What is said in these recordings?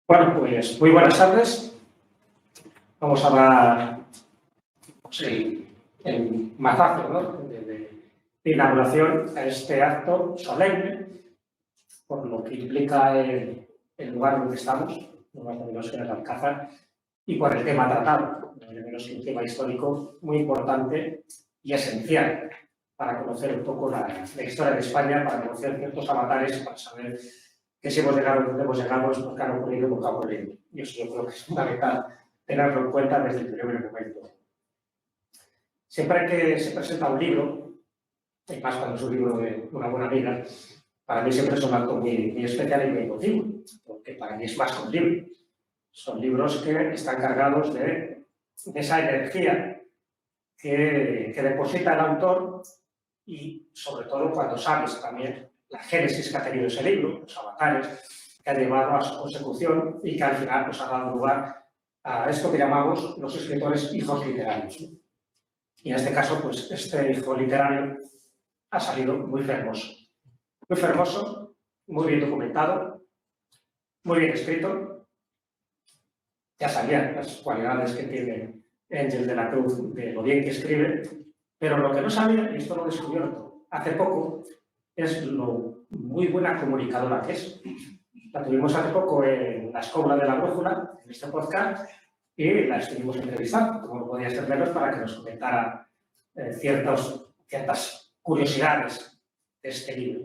Bueno, pues muy buenas tardes. Vamos a dar el mazazo, ¿no?, de inauguración a este acto solemne, por lo que implica el lugar donde estamos, no más o menos que en el Alcázar, y por el tema tratado, no menos que un tema histórico muy importante y esencial para conocer un poco la historia de España, para conocer ciertos avatares, para saber que si hemos llegado donde hemos llegado es porque han ocurrido lo que ha ocurrido. Y eso yo creo que es fundamental tenerlo en cuenta desde el primer momento. Siempre que se presenta un libro, y más cuando es un libro de una buena amiga, para mí siempre es un acto muy especial y muy emotivo, porque para mí es más que un libro. Son libros que están cargados de esa energía que deposita el autor y, sobre todo, cuando sabes también la génesis que ha tenido ese libro, los avatares que ha llevado a su consecución y que al final pues, ha dado lugar a esto que llamamos los escritores hijos literarios. Y en este caso, pues este hijo literario ha salido muy fermoso, muy bien documentado, muy bien escrito. Ya sabían las cualidades que tiene Ángel de la Cruz, de lo bien que escribe, pero lo que no sabía, y esto lo he descubierto hace poco, es lo muy buena comunicadora que es. La tuvimos hace poco en La Escobla de la Brújula, en este podcast, y la estuvimos entrevistando, como no podía ser menos, para que nos comentara ciertas curiosidades de este libro.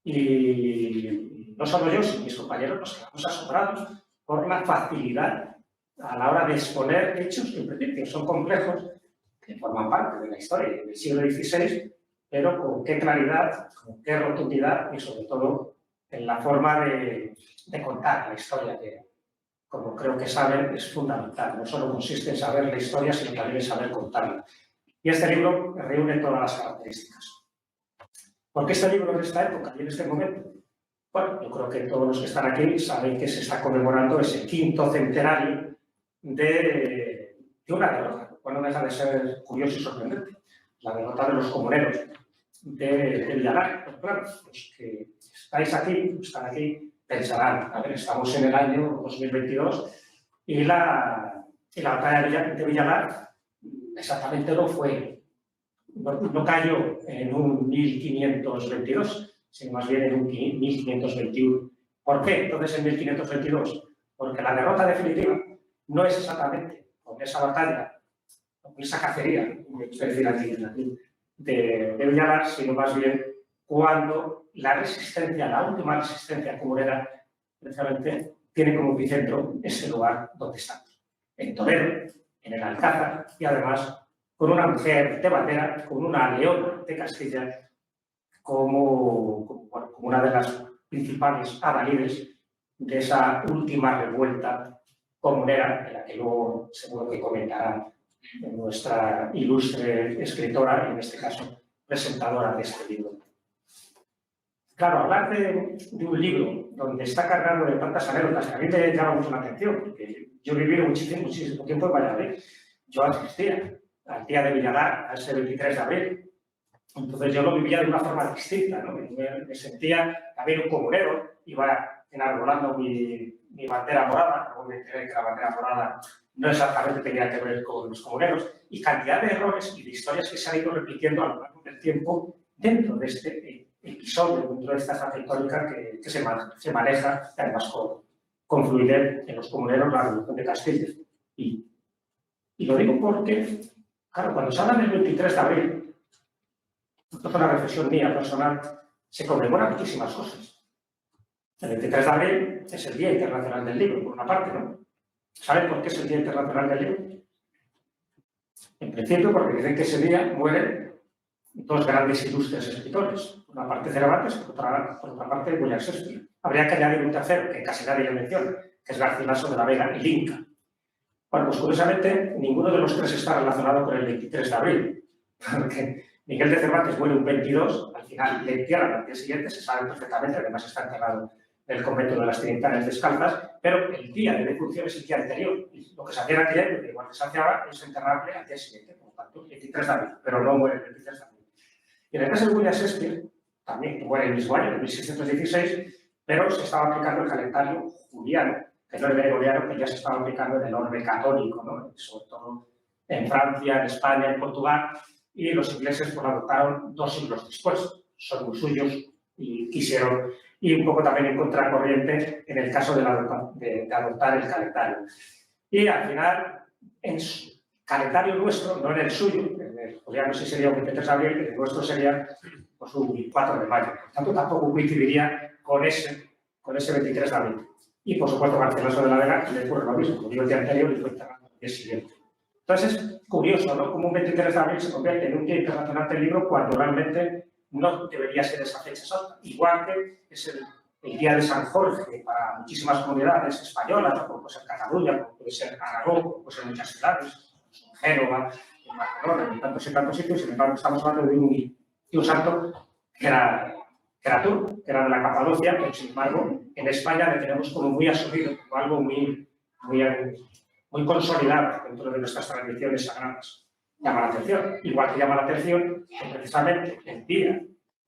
Y no solo yo, sino mis compañeros nos quedamos asombrados por la facilidad a la hora de exponer hechos que en principio son complejos, que forman parte de la historia del siglo XVI, pero con qué claridad, con qué rotundidad y sobre todo en la forma de contar la historia, que, como creo que saben, es fundamental. No solo consiste en saber la historia, sino también en saber contarla. Y este libro reúne todas las características. ¿Por qué este libro en esta época y en este momento? Bueno, yo creo que todos los que están aquí saben que se está conmemorando ese 5º centenario de una derrota, lo cual no deja de ser curioso y sorprendente. La derrota de los comuneros de Villalar. Pero claro, los que estáis aquí, están aquí, pensarán, a ver, estamos en el año 2022 y la batalla de Villalar exactamente no cayó en un 1522, sino más bien en un 1521. ¿Por qué entonces en 1522? Porque la derrota definitiva no es exactamente con esa batalla, con esa cacería, es decir, aquí, de Villalar, sino más bien cuando la última resistencia comunera, precisamente, tiene como epicentro ese lugar donde estamos, en Toledo, en el Alcázar, y además con una mujer de bandera, con una leona de Castilla, como una de las principales adalides de esa última revuelta comunera, en la que luego seguro que comentará nuestra ilustre escritora, y en este caso presentadora de este libro. Claro, hablar de un libro donde está cargado de tantas anécdotas que a mí me llama mucho la atención, porque yo he vivido muchísimo tiempo en Valladolid. Yo asistía al día de Villalar, a ese 23 de abril. Entonces yo lo vivía de una forma distinta, ¿no? Me sentía también un comunero, iba enarbolando mi bandera morada, luego me enteré que la bandera morada no exactamente tenía que ver con los comuneros, y cantidad de errores y de historias que se han ido repitiendo a lo largo del tiempo dentro de este episodio, dentro de esta estación histórica que se maneja, además con fluidez en los comuneros, la Revolución de Castilla. Y lo digo porque, claro, cuando se habla del 23 de abril, esto es una reflexión mía personal, se conmemoran muchísimas cosas. El 23 de abril es el Día Internacional del Libro, por una parte, ¿no? ¿Saben por qué es el Día Internacional del Libro? En principio, porque dicen que ese día mueren dos grandes ilustres escritores. Por una parte Cervantes, por otra parte William Shakespeare. Habría que añadir un tercero, que casi nadie lo menciona, que es Garcilaso de la Vega y Linca. Bueno, pues curiosamente, ninguno de los tres está relacionado con el 23 de abril, porque Miguel de Cervantes muere un 22, al final le entierran al día siguiente, se sabe perfectamente, además está enterrado en el convento de las Trinitarias Descalzas, pero el día de defunción es el día anterior, y lo que se hacía en aquel año, igual que se hacía, es enterrarle al día siguiente, por lo tanto, el 23 de abril, pero no muere el 23 de abril. Y en el caso de William Shakespeare, también muere el mismo año, en 1616, pero se estaba aplicando el calendario juliano, que no el gregoriano que ya se estaba aplicando en el orden católico, ¿no? Sobre todo en Francia, en España, en Portugal, y los ingleses pues, lo adoptaron 2 siglos después. Son muy suyos y quisieron, y un poco también en contracorriente en el caso de adoptar el calendario. Y al final, en su calendario nuestro, no en el suyo, pues ya no sé si sería un 23 de abril, el nuestro sería pues, un 4 de mayo. Por tanto, tampoco coincidiría con ese 23 de abril. Y, por supuesto, Garcilaso de la Vega le ocurre lo mismo, como digo el día anterior y fue enterrado el día siguiente. Entonces, es curioso, ¿no? Como un 23 de abril se convierte en un Día Internacional del Libro cuando realmente no debería ser esa fecha exacta. Igual que es el Día de San Jorge para muchísimas comunidades españolas, como puede ser Cataluña, como puede ser Aragón, como puede ser muchas ciudades, en Génova, en Barcelona, en tantos sitios. Sin embargo, estamos hablando de un santo que era turco, que era de la Capadocia, pero sin embargo, en España le tenemos como muy asumido, como algo muy consolidado dentro de nuestras tradiciones sagradas. Llama la atención. Igual que llama la atención que precisamente el día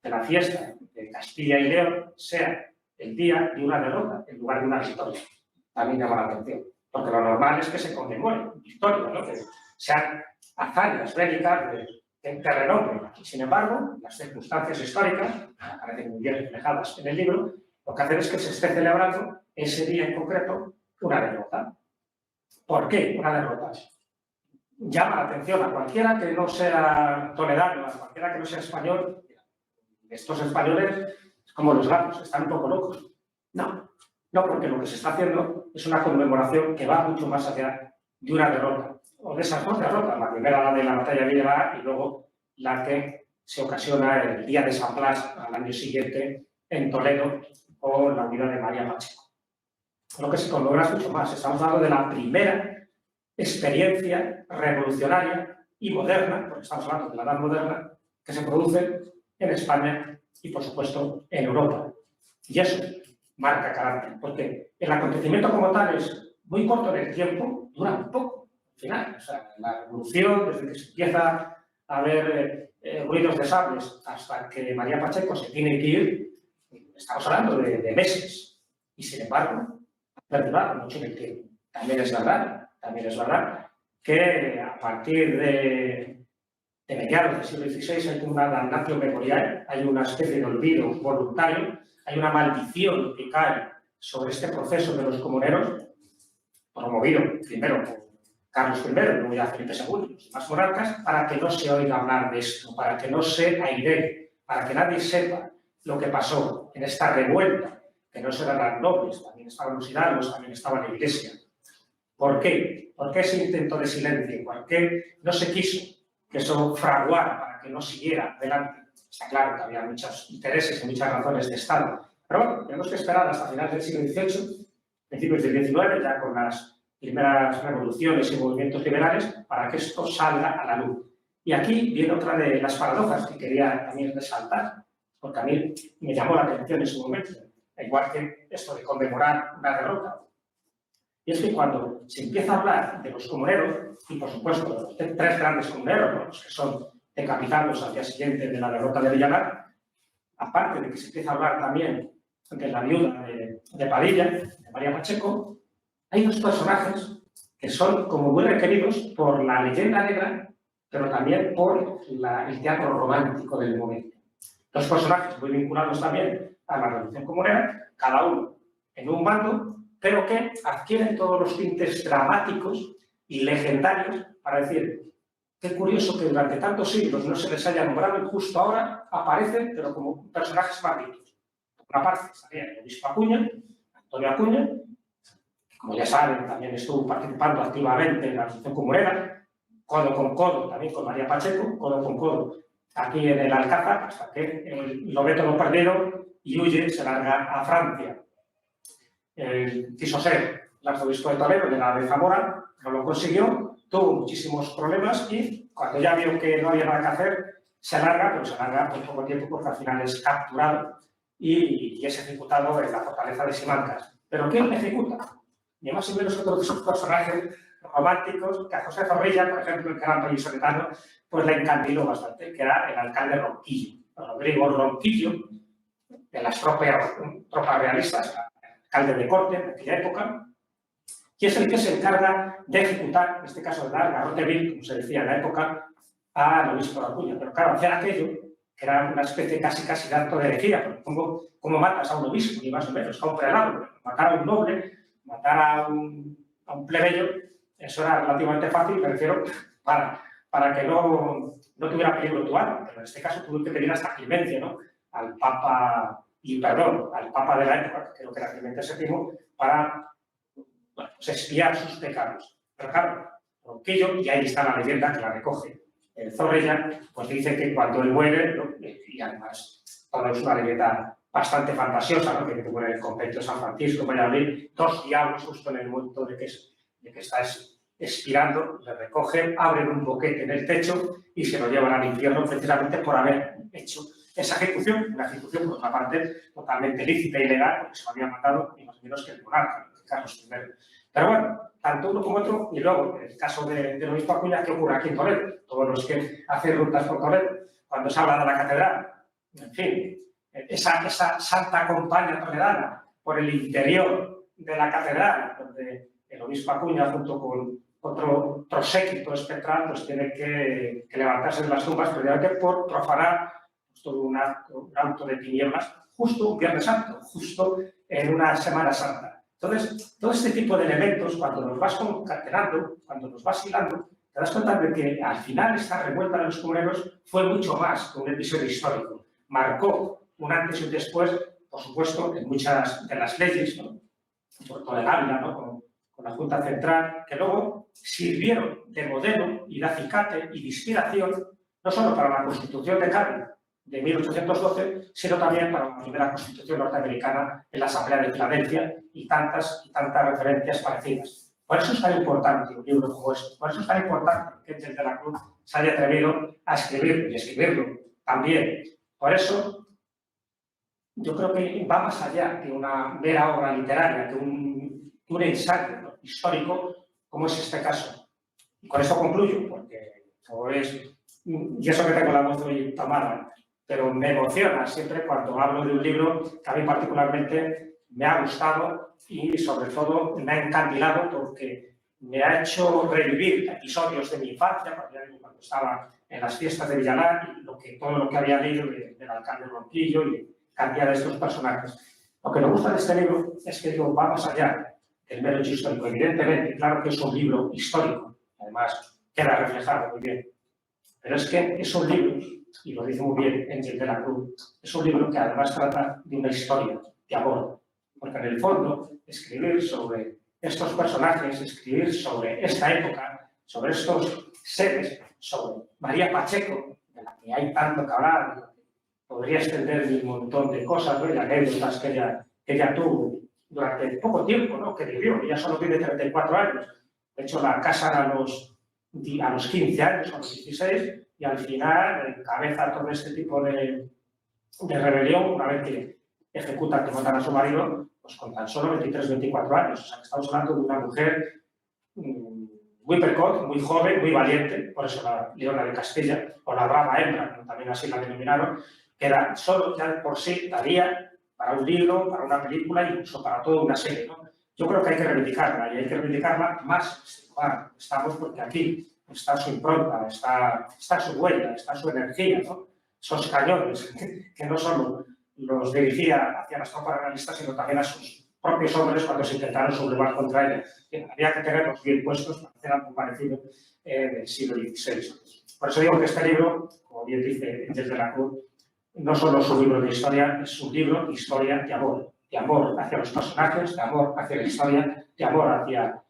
de la fiesta de Castilla y León sea el día de una derrota en lugar de una victoria. También llama la atención. Porque lo normal es que se conmemore victorias, ¿no? Que sean hazañas bélicas de renombre. Sin embargo, las circunstancias históricas, que aparecen muy bien reflejadas en el libro, lo que hacen es que se esté celebrando ese día en concreto una derrota. ¿Por qué una derrota? Llama la atención a cualquiera que no sea toledano, a cualquiera que no sea español. Estos españoles, como los gatos, están un poco locos. No, porque lo que se está haciendo es una conmemoración que va mucho más allá de una derrota, o de esas 2 derrotas, la primera la de la batalla de Villava y luego la que se ocasiona el día de San Blas al año siguiente en Toledo con la vida de María Pacheco. Lo que se conmemora es mucho más. Estamos hablando de la primera experiencia revolucionaria y moderna, porque estamos hablando de la edad moderna, que se produce en España y, por supuesto, en Europa. Y eso marca carácter, porque el acontecimiento como tal es muy corto en el tiempo, dura muy poco, al final. O sea, la revolución, desde que se empieza a ver ruidos de sables hasta que María Pacheco se tiene que ir, estamos hablando de meses. Y, sin embargo, perdurado mucho en el tiempo. También es verdad que a partir de mediados del siglo XVI hay una damnatio memoriae, hay una especie de olvido voluntario, hay una maldición que cae sobre este proceso de los comuneros, promovido primero por Carlos I, luego ya Felipe II, los demás monarcas, para que no se oiga hablar de esto, para que no se airee, para que nadie sepa lo que pasó en esta revuelta, que no solo eran nobles, también estaban los hidalgos, también estaba la Iglesia. ¿Por qué? ¿Por qué ese intento de silencio? ¿Por qué no se quiso que eso fraguara para que no siguiera adelante? Está claro que había muchos intereses y muchas razones de Estado. Pero bueno, tenemos que esperar hasta finales del siglo XVIII, principios del XIX, ya con las primeras revoluciones y movimientos liberales, para que esto salga a la luz. Y aquí viene otra de las paradojas que quería también resaltar, porque a mí me llamó la atención en su momento, igual que esto de conmemorar una derrota. Y es que cuando se empieza a hablar de los comuneros, y por supuesto de los 3 grandes comuneros, ¿no? Los que son decapitados al día siguiente de la derrota de Villanar, aparte de que se empieza a hablar también de la viuda de Padilla, de María Pacheco, hay 2 personajes que son como muy requeridos por la leyenda negra, pero también por el teatro romántico del momento. 2 personajes muy vinculados también a la Revolución Comunera, cada uno en un bando, pero que adquieren todos los tintes dramáticos y legendarios para decir, qué curioso que durante tantos siglos no se les haya nombrado y justo ahora aparecen, pero como personajes malditos. Por una parte estaría el obispo Acuña, Antonio Acuña, que como ya saben también estuvo participando activamente en la Revolución Comunera, codo con codo también con María Pacheco, codo con codo aquí en el Alcázar, hasta que lo ve todo perdido y huye, se larga a Francia. Quiso ser el arzobispo de Toledo, de la de Zamora, no lo consiguió, tuvo muchísimos problemas y cuando ya vio que no había nada que hacer, se larga, pero se larga por poco tiempo porque al final es capturado y es ejecutado en la fortaleza de Simancas. ¿Pero quién le ejecuta? Ni más ni menos que otro de esos personajes románticos que a José Zorrilla, por ejemplo, el gran vallisoletano, pues le encandiló bastante, que era el alcalde Ronquillo, Rodrigo Ronquillo, de las tropas realistas, alcalde de corte en aquella época, y es el que se encarga de ejecutar, en este caso de dar garrote vil, como se decía en la época, al obispo de Acuña. Pero claro, hacer aquello, que era una especie casi de acto de herejía, porque ¿cómo matas a un obispo, ni más o menos, a un prelado? Matar a un noble, matar a un plebeyo, eso era relativamente fácil, me refiero, para que no tuviera peligro tu alma. Pero en este caso tuvo que pedir hasta clemencia, ¿no?, al Papa, al Papa de la época, creo que era Clemente VII, para, bueno, pues expiar sus pecados. Pero claro, Ronquillo, y ahí está la leyenda que la recoge Zorrilla, pues dice que cuando él muere, ¿no?, y además todo es una leyenda bastante fantasiosa, ¿no?, que tuvo en el convento de San Francisco, en Valladolid, 2 diablos justo en el momento de que está expirando, le recogen, abren un boquete en el techo y se lo llevan al infierno precisamente por haber hecho esa ejecución, una ejecución por otra parte totalmente lícita y legal, porque se lo había mandado ni más ni menos que el monarca, Carlos I. Pero bueno, tanto uno como otro, y luego, en el caso del obispo Acuña, ¿qué ocurre aquí en Toledo? Todos los que hacen rutas por Toledo, cuando se habla de la catedral, en fin, esa santa compañía toledana por el interior de la catedral, donde el obispo Acuña, junto con otro séquito espectral, pues tiene que levantarse de las tumbas, precisamente por profanar todo un auto de tinieblas, justo un Viernes Santo, justo en una Semana Santa. Entonces, todo este tipo de elementos, cuando los vas concatenando, cuando los vas hilando, te das cuenta de que al final esta revuelta de los comuneros fue mucho más que un episodio histórico. Marcó un antes y un después, por supuesto, en muchas de las leyes, ¿no?, sobre todo en Ávila, ¿no?, con la Junta Central, que luego sirvieron de modelo y de acicate y de inspiración, no solo para la Constitución de Cádiz de 1812, sino también para la primera Constitución norteamericana en la Asamblea de Filadelfia y tantas referencias parecidas. Por eso es tan importante un libro como este, por eso es tan importante que Ángel de la Cruz se haya atrevido a escribirlo y escribirlo también. Por eso, yo creo que va más allá que una mera obra literaria, que un ensayo, ¿no?, histórico, como es este caso. Y con esto concluyo, porque y eso que tengo la voz hoy tomada, pero me emociona siempre cuando hablo de un libro que a mí particularmente me ha gustado y sobre todo me ha encandilado porque me ha hecho revivir episodios de mi infancia, cuando estaba en las fiestas de Villalar, y todo lo que había leído del alcalde Ronquillo y cantidad de estos personajes. Lo que me gusta de este libro es que va más allá del mero hecho histórico. Evidentemente, claro que es un libro histórico, además queda reflejado muy bien, pero es que es un libro, y lo dice muy bien Ángel de la Cruz, es un libro que además trata de una historia de amor, porque en el fondo escribir sobre estos personajes, escribir sobre esta época, sobre estos seres, sobre María Pacheco, de la que hay tanto que hablar, podría extender un montón de cosas, ¿no?, y anécdotas que ella tuvo durante poco tiempo, ¿no?, que vivió. Ella solo tiene 34 años. De hecho, la casan a los 15 años, a los 16, y al final encabeza todo este tipo de rebelión, una vez que ejecutan, que matan a su marido, pues con tan solo 23, 24 años. O sea, que estamos hablando de una mujer muy precoz, muy joven, muy valiente, por eso la Leona de Castilla, o la Brava Hembra, como también así la denominaron, que era solo ya por sí daría para un libro, para una película, incluso para toda una serie, ¿no? Yo creo que hay que reivindicarla, y hay que reivindicarla más. Bueno, estamos porque aquí está su impronta, está su huella, está su energía, ¿no?, esos cañones, que no solo los dirigía hacia las tropas realistas, sino también a sus propios hombres cuando se intentaron sublevar contra ella. Había que tenerlos bien puestos para hacer algo parecido del siglo XVI. Por eso digo que este libro, como bien dice Ángel de la Cruz, no solo es un libro de historia, es un libro de historia de amor hacia los personajes, de amor hacia la historia, de amor hacia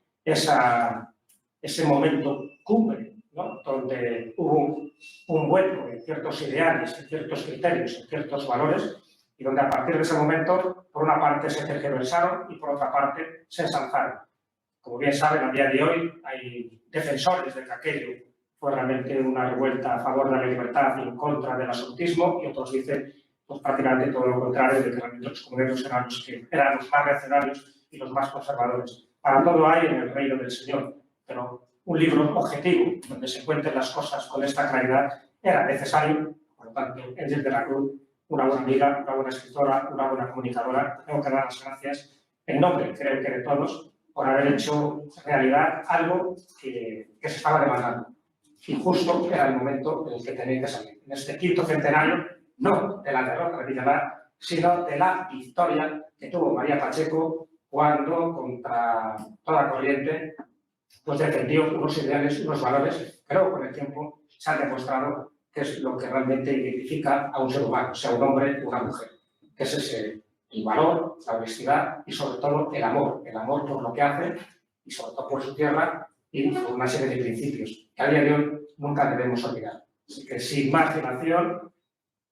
ese momento cumbre, ¿no?, donde hubo un vuelco en ciertos ideales, en ciertos criterios, en ciertos valores, y donde a partir de ese momento, por una parte se tergiversaron y por otra parte se ensalzaron. Como bien saben, a día de hoy hay defensores de que aquello fue realmente una revuelta a favor de la libertad y en contra del absolutismo, y otros dicen pues, prácticamente todo lo contrario, de que realmente los comuneros eran los más reaccionarios y los más conservadores. Para todo hay en el reino del Señor, pero un libro objetivo, donde se cuenten las cosas con esta claridad, era necesario. Por lo tanto, Ángel de la Cruz, una buena amiga, una buena escritora, una buena comunicadora, tengo que dar las gracias en nombre, creo que de todos, por haber hecho realidad algo que se estaba demandando. Y justo era el momento en el que tenía que salir. En este quinto centenario, no de la derrota de Villalar, sino de la victoria que tuvo María Pacheco cuando, contra toda corriente, pues defendió unos ideales, unos valores que luego con el tiempo se han demostrado que es lo que realmente identifica a un ser humano, sea un hombre o una mujer, que es ese el valor, la honestidad y sobre todo el amor por lo que hace y sobre todo por su tierra y por una serie de principios que a día de hoy nunca debemos olvidar. Así que sin más dilación,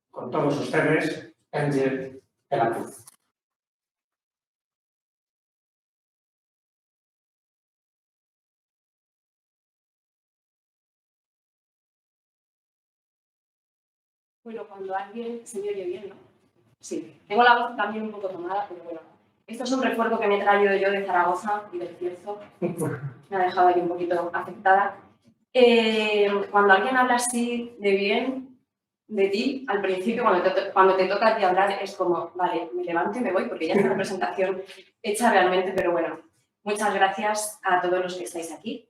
con todos ustedes, Ángel Betancourt. Bueno, cuando alguien se me oye bien, ¿no? Sí, tengo la voz también un poco tomada, pero bueno. Esto es un recuerdo que me he traído yo de Zaragoza y del Cierzo. Me ha dejado aquí un poquito afectada. Cuando alguien habla así de bien de ti, al principio, cuando te toca a ti hablar, es como, vale, me levanto y me voy porque ya está la presentación hecha realmente, pero bueno, muchas gracias a todos los que estáis aquí,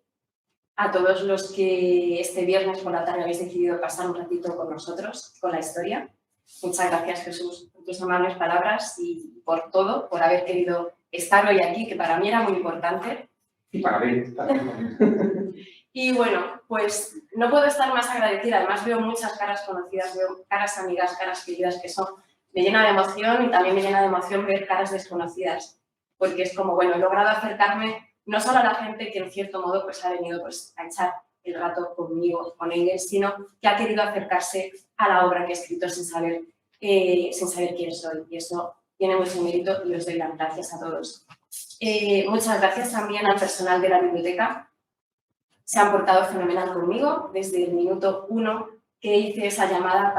a todos los que este viernes por la tarde habéis decidido pasar un ratito con nosotros, con la historia. Muchas gracias, Jesús, por tus amables palabras y por todo, por haber querido estar hoy aquí, que para mí era muy importante. Y para mí. Y bueno, pues no puedo estar más agradecida. Además veo muchas caras conocidas, veo caras amigas, caras queridas que son. Me llena de emoción y también me llena de emoción ver caras desconocidas. Porque es como, bueno, he logrado acercarme no solo a la gente que en cierto modo pues ha venido pues a echar el rato conmigo, con ellos, sino que ha querido acercarse a la obra que he escrito sin saber quién soy. Y eso tiene mucho mérito y os doy las gracias a todos. Muchas gracias también al personal de la biblioteca. Se han portado fenomenal conmigo desde el minuto 1 que hice esa llamada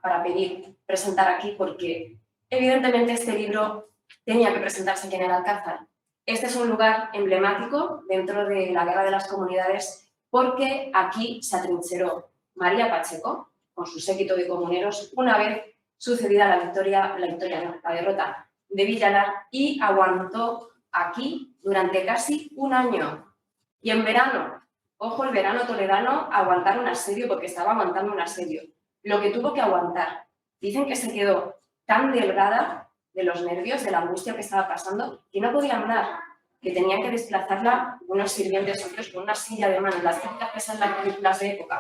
para pedir presentar aquí, porque evidentemente este libro tenía que presentarse aquí en el Alcázar. Este es un lugar emblemático dentro de la Guerra de las Comunidades porque aquí se atrincheró María Pacheco con su séquito de comuneros una vez sucedida la derrota de Villalar y aguantó aquí durante casi un año. Y en verano, ojo, el verano toledano, aguantar un asedio porque estaba aguantando un asedio. Lo que tuvo que aguantar. Dicen que se quedó tan delgada de los nervios, de la angustia que estaba pasando, que no podía andar, que tenían que desplazarla unos sirvientes otros con una silla de mano, las típicas que son las películas de época.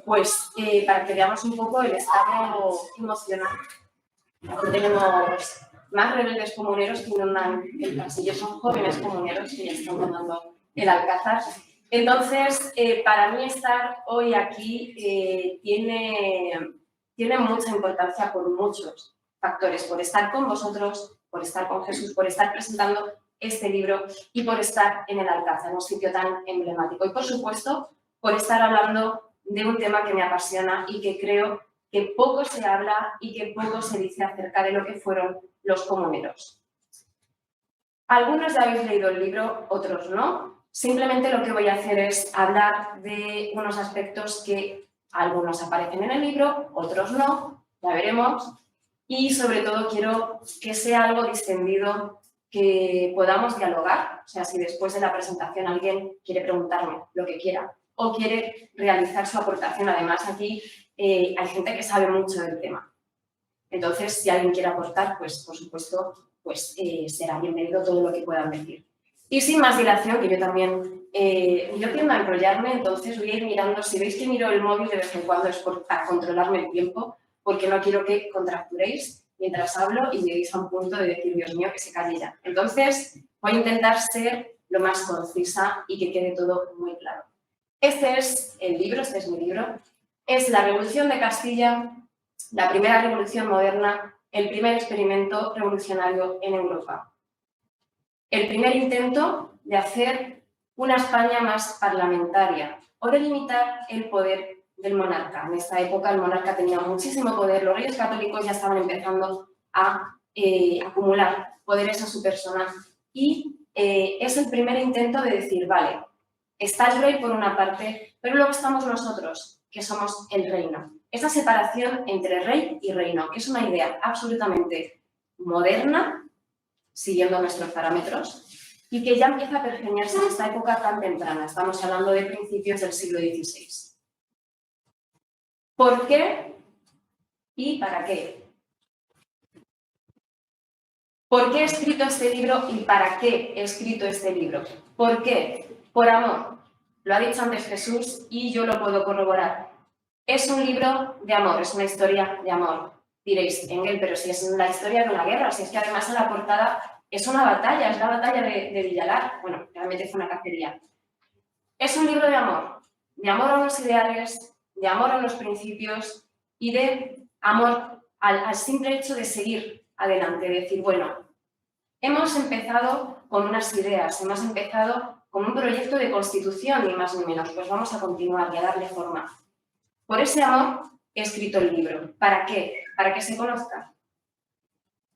Pues para que veamos un poco el estado emocional. Tenemos más rebeldes comuneros que inundan el pasillo, son jóvenes comuneros que ya están tomando el Alcázar. Entonces, para mí estar hoy aquí tiene mucha importancia por muchos factores, por estar con vosotros, por estar con Jesús, por estar presentando este libro y por estar en el Alcázar, un sitio tan emblemático. Y, por supuesto, por estar hablando de un tema que me apasiona y que creo que poco se habla y que poco se dice acerca de lo que fueron los comuneros. Algunos ya habéis leído el libro, otros no. Simplemente lo que voy a hacer es hablar de unos aspectos que algunos aparecen en el libro, otros no, ya veremos. Y sobre todo quiero que sea algo distendido, que podamos dialogar. O sea, si después de la presentación alguien quiere preguntarme lo que quiera o quiere realizar su aportación, además aquí hay gente que sabe mucho del tema. Entonces, si alguien quiere aportar, pues por supuesto, pues será bienvenido todo lo que puedan decir. Y sin más dilación, que yo también, yo tiendo a enrollarme, entonces voy a ir mirando, si veis que miro el móvil de vez en cuando es para controlarme el tiempo, porque no quiero que contracturéis mientras hablo y lleguéis a un punto de decir, Dios mío, que se calle ya. Entonces, voy a intentar ser lo más concisa y que quede todo muy claro. Este es el libro, este es mi libro. Es la Revolución de Castilla, la primera revolución moderna, el primer experimento revolucionario en Europa. El primer intento de hacer una España más parlamentaria o de limitar el poder del monarca. En esta época el monarca tenía muchísimo poder, los reyes católicos ya estaban empezando a acumular poderes a su persona y es el primer intento de decir, vale, está el rey por una parte, pero luego estamos nosotros, que somos el reino. Esa separación entre rey y reino, que es una idea absolutamente moderna, siguiendo nuestros parámetros, y que ya empieza a pergeñarse en esta época tan temprana. Estamos hablando de principios del siglo XVI. ¿Por qué y para qué? ¿Por qué he escrito este libro y para qué he escrito este libro? ¿Por qué? Por amor. Lo ha dicho antes Jesús y yo lo puedo corroborar. Es un libro de amor, es una historia de amor. Diréis, Engel, pero si es la historia de una guerra, si es que además en la portada es una batalla, es la batalla de Villalar. Bueno, realmente fue una cacería. Es un libro de amor a los ideales, de amor a los principios y de amor al simple hecho de seguir adelante, de decir, bueno, hemos empezado con unas ideas, hemos empezado con un proyecto de constitución, ni más ni menos, pues vamos a continuar y a darle forma. Por ese amor he escrito el libro. ¿Para qué? Para que se conozca.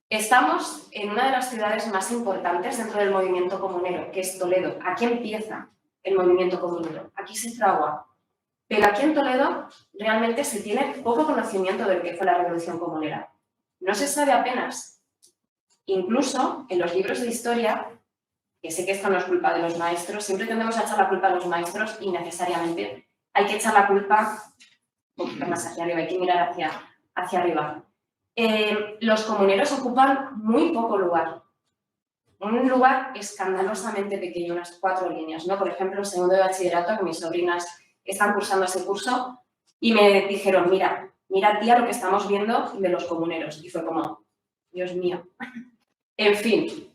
Estamos en una de las ciudades más importantes dentro del movimiento comunero, que es Toledo. Aquí empieza el movimiento comunero, aquí se fragua. Pero aquí en Toledo realmente se tiene poco conocimiento de lo que fue la Revolución Comunera. No se sabe apenas. Incluso en los libros de historia, que sé que esto no es culpa de los maestros, siempre tendemos a echar la culpa a los maestros y necesariamente hay que echar la culpa un poquito más hacia arriba, hay que mirar hacia arriba. Los comuneros ocupan muy poco lugar. Un lugar escandalosamente pequeño, unas 4 líneas, ¿no? Por ejemplo, en segundo de bachillerato, que mis sobrinas están cursando ese curso, y me dijeron, mira tía lo que estamos viendo de los comuneros. Y fue como, Dios mío. En fin.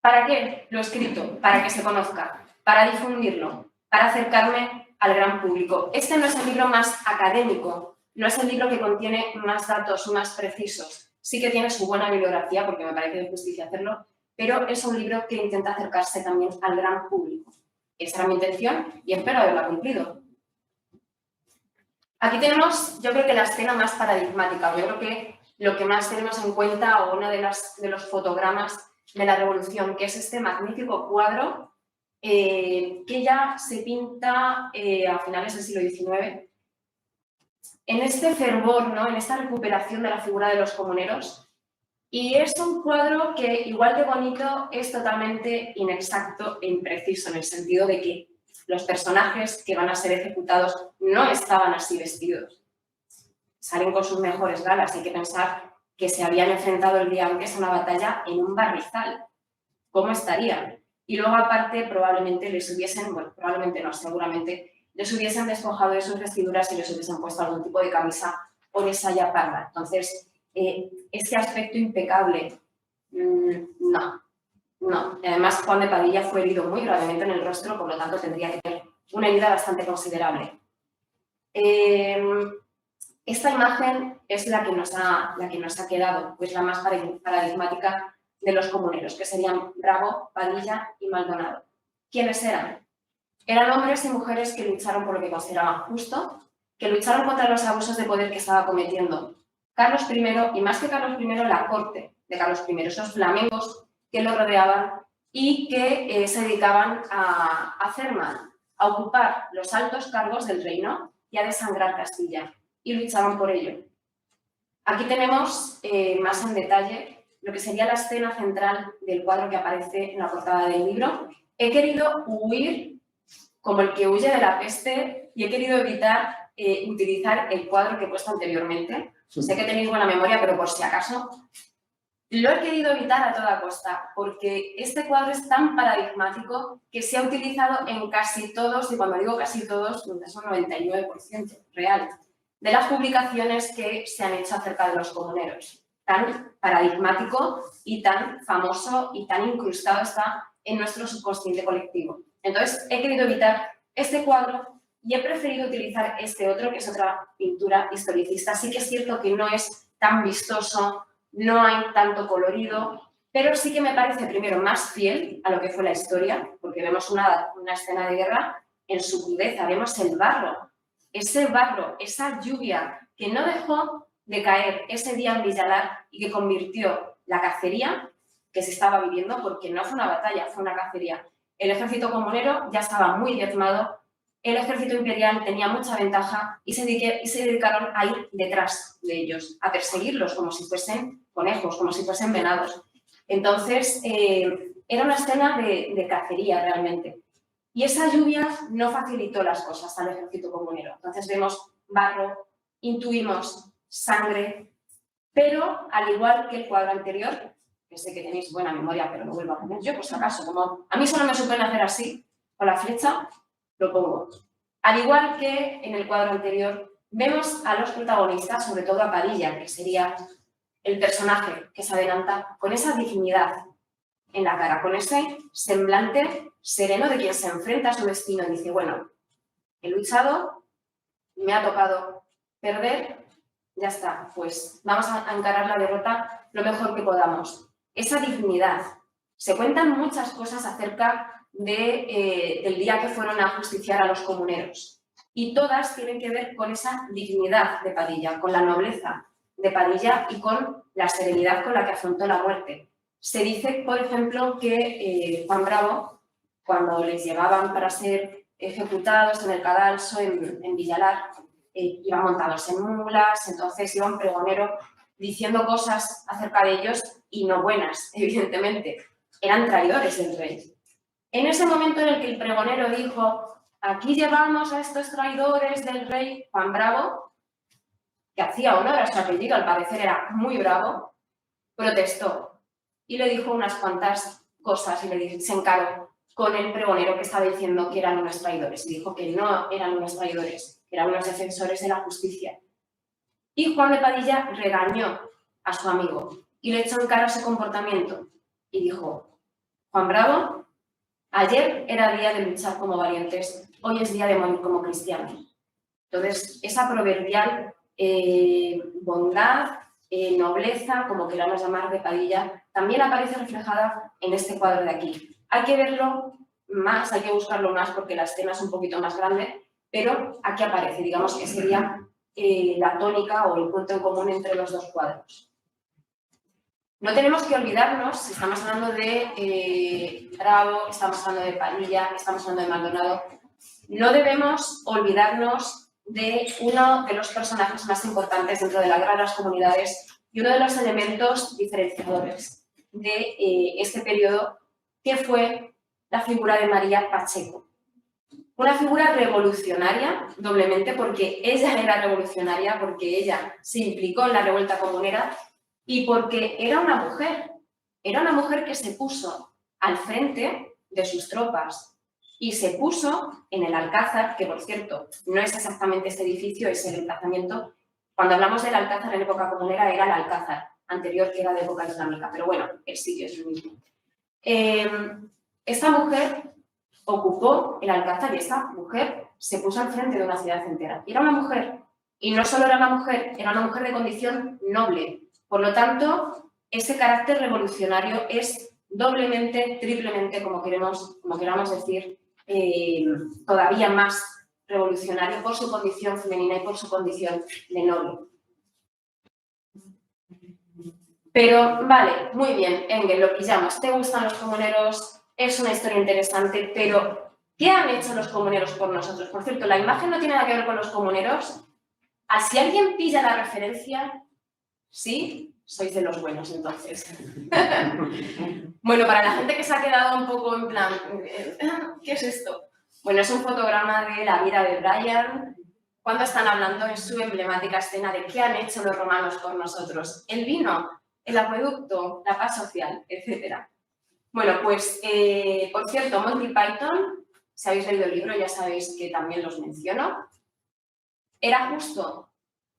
¿Para qué lo he escrito? Para que se conozca, para difundirlo, para acercarme al gran público. Este no es el libro más académico, no es el libro que contiene más datos más precisos. Sí que tiene su buena bibliografía, porque me parece de justicia hacerlo, pero es un libro que intenta acercarse también al gran público. Esa era mi intención y espero haberla cumplido. Aquí tenemos, yo creo que la escena más paradigmática, yo creo que lo que más tenemos en cuenta, o uno de los fotogramas de la Revolución, que es este magnífico cuadro que ya se pinta a finales del siglo XIX. En este fervor, ¿no? En esta recuperación de la figura de los comuneros. Y es un cuadro que, igual de bonito, es totalmente inexacto e impreciso, en el sentido de que los personajes que van a ser ejecutados no estaban así vestidos. Salen con sus mejores galas. Hay que pensar que se habían enfrentado el día antes a una batalla en un barrizal. ¿Cómo estarían? Y luego, aparte, probablemente les hubiesen, bueno, probablemente no, seguramente, les hubiesen despojado de sus vestiduras y les hubiesen puesto algún tipo de camisa o de saya parda. Entonces, ese aspecto impecable, no. Además, Juan de Padilla fue herido muy gravemente en el rostro, por lo tanto, tendría que tener una herida bastante considerable. Esta imagen es la que nos ha quedado, pues la más paradigmática de los comuneros, que serían Bravo, Padilla y Maldonado. ¿Quiénes eran? Eran hombres y mujeres que lucharon por lo que consideraban justo, que lucharon contra los abusos de poder que estaba cometiendo Carlos I, y más que Carlos I, la corte de Carlos I, esos flamencos que lo rodeaban y que se dedicaban a hacer mal, a ocupar los altos cargos del reino y a desangrar Castilla, y luchaban por ello. Aquí tenemos más en detalle lo que sería la escena central del cuadro que aparece en la portada del libro. He querido huir como el que huye de la peste y he querido evitar utilizar el cuadro que he puesto anteriormente. Sé que tenéis buena memoria, pero por si acaso, lo he querido evitar a toda costa, porque este cuadro es tan paradigmático que se ha utilizado en casi todos, y cuando digo casi todos, es un 99% real, de las publicaciones que se han hecho acerca de los comuneros. Tan paradigmático y tan famoso y tan incrustado está en nuestro subconsciente colectivo. Entonces, he querido evitar este cuadro y he preferido utilizar este otro, que es otra pintura historicista. Sí que es cierto que no es tan vistoso, no hay tanto colorido, pero sí que me parece, primero, más fiel a lo que fue la historia, porque vemos una escena de guerra en su crudeza, vemos el barro, ese barro, esa lluvia que no dejó de caer ese día en Villalar y que convirtió la cacería que se estaba viviendo, porque no fue una batalla, fue una cacería. El ejército comunero ya estaba muy diezmado, el ejército imperial tenía mucha ventaja y se dedicaron a ir detrás de ellos, a perseguirlos como si fuesen conejos, como si fuesen venados. Entonces, era una escena de cacería realmente. Y esa lluvia no facilitó las cosas al ejército comunero. Entonces vemos barro, intuimos sangre, pero al igual que el cuadro anterior, que sé que tenéis buena memoria, pero lo vuelvo a poner yo, por si acaso, como a mí solo me supone hacer así, con la flecha, lo pongo. Al igual que en el cuadro anterior, vemos a los protagonistas, sobre todo a Padilla, que sería el personaje que se adelanta, con esa dignidad en la cara, con ese semblante sereno de quien se enfrenta a su destino y dice, bueno, he luchado, me ha tocado perder, ya está, pues vamos a encarar la derrota lo mejor que podamos. Esa dignidad. Se cuentan muchas cosas acerca del día que fueron a justiciar a los comuneros y todas tienen que ver con esa dignidad de Padilla, con la nobleza de Padilla y con la serenidad con la que afrontó la muerte. Se dice, por ejemplo, que Juan Bravo, cuando les llevaban para ser ejecutados en el cadalso en Villalar, iban montados en mulas, entonces iba un pregonero diciendo cosas acerca de ellos y no buenas, evidentemente. Eran traidores del rey. En ese momento en el que el pregonero dijo, aquí llevamos a estos traidores del rey, Juan Bravo, que hacía honor a su apellido, al parecer era muy bravo, protestó y le dijo unas cuantas cosas y se encaró con el pregonero que estaba diciendo que eran unos traidores. Y dijo que no eran unos traidores, que eran unos defensores de la justicia. Y Juan de Padilla regañó a su amigo y le echó en cara ese comportamiento y dijo, Juan Bravo, ayer era día de luchar como valientes, hoy es día de morir como cristianos. Entonces, esa proverbial bondad, nobleza, como queramos llamar, de Padilla, también aparece reflejada en este cuadro de aquí. Hay que verlo más, hay que buscarlo más porque la escena es un poquito más grande, pero aquí aparece, digamos que sería la tónica o el punto en común entre los dos cuadros. No tenemos que olvidarnos, si estamos hablando de Bravo, estamos hablando de Padilla, estamos hablando de Maldonado, no debemos olvidarnos de uno de los personajes más importantes dentro de la Guerra de las Comunidades y uno de los elementos diferenciadores de este periodo, que fue la figura de María Pacheco. Una figura revolucionaria, doblemente, porque ella era revolucionaria, porque ella se implicó en la revuelta comunera y porque era una mujer que se puso al frente de sus tropas y se puso en el Alcázar, que por cierto no es exactamente este edificio, es el emplazamiento. Cuando hablamos del Alcázar en época comunera era el Alcázar anterior, que era de época islámica, pero bueno, el sitio es el mismo. Esta mujer ocupó el Alcázar y esta mujer se puso al frente de una ciudad entera. Y era una mujer, y no solo era una mujer de condición noble. Por lo tanto, ese carácter revolucionario es doblemente, triplemente, como queramos decir, todavía más revolucionario por su condición femenina y por su condición de noble. Pero, vale, muy bien, Engel, lo pillamos. ¿Te gustan los comuneros? Es una historia interesante, pero ¿qué han hecho los comuneros por nosotros? Por cierto, la imagen no tiene nada que ver con los comuneros. Si alguien pilla la referencia, ¿sí? Sois de los buenos, entonces. Bueno, para la gente que se ha quedado un poco en plan, ¿qué es esto? Bueno, es un fotograma de la vida de Brian, cuando están hablando en su emblemática escena de qué han hecho los romanos por nosotros. El vino, el acueducto, la paz social, etc. Bueno, pues, por cierto, Monty Python, si habéis leído el libro ya sabéis que también los menciono. ¿Era justo?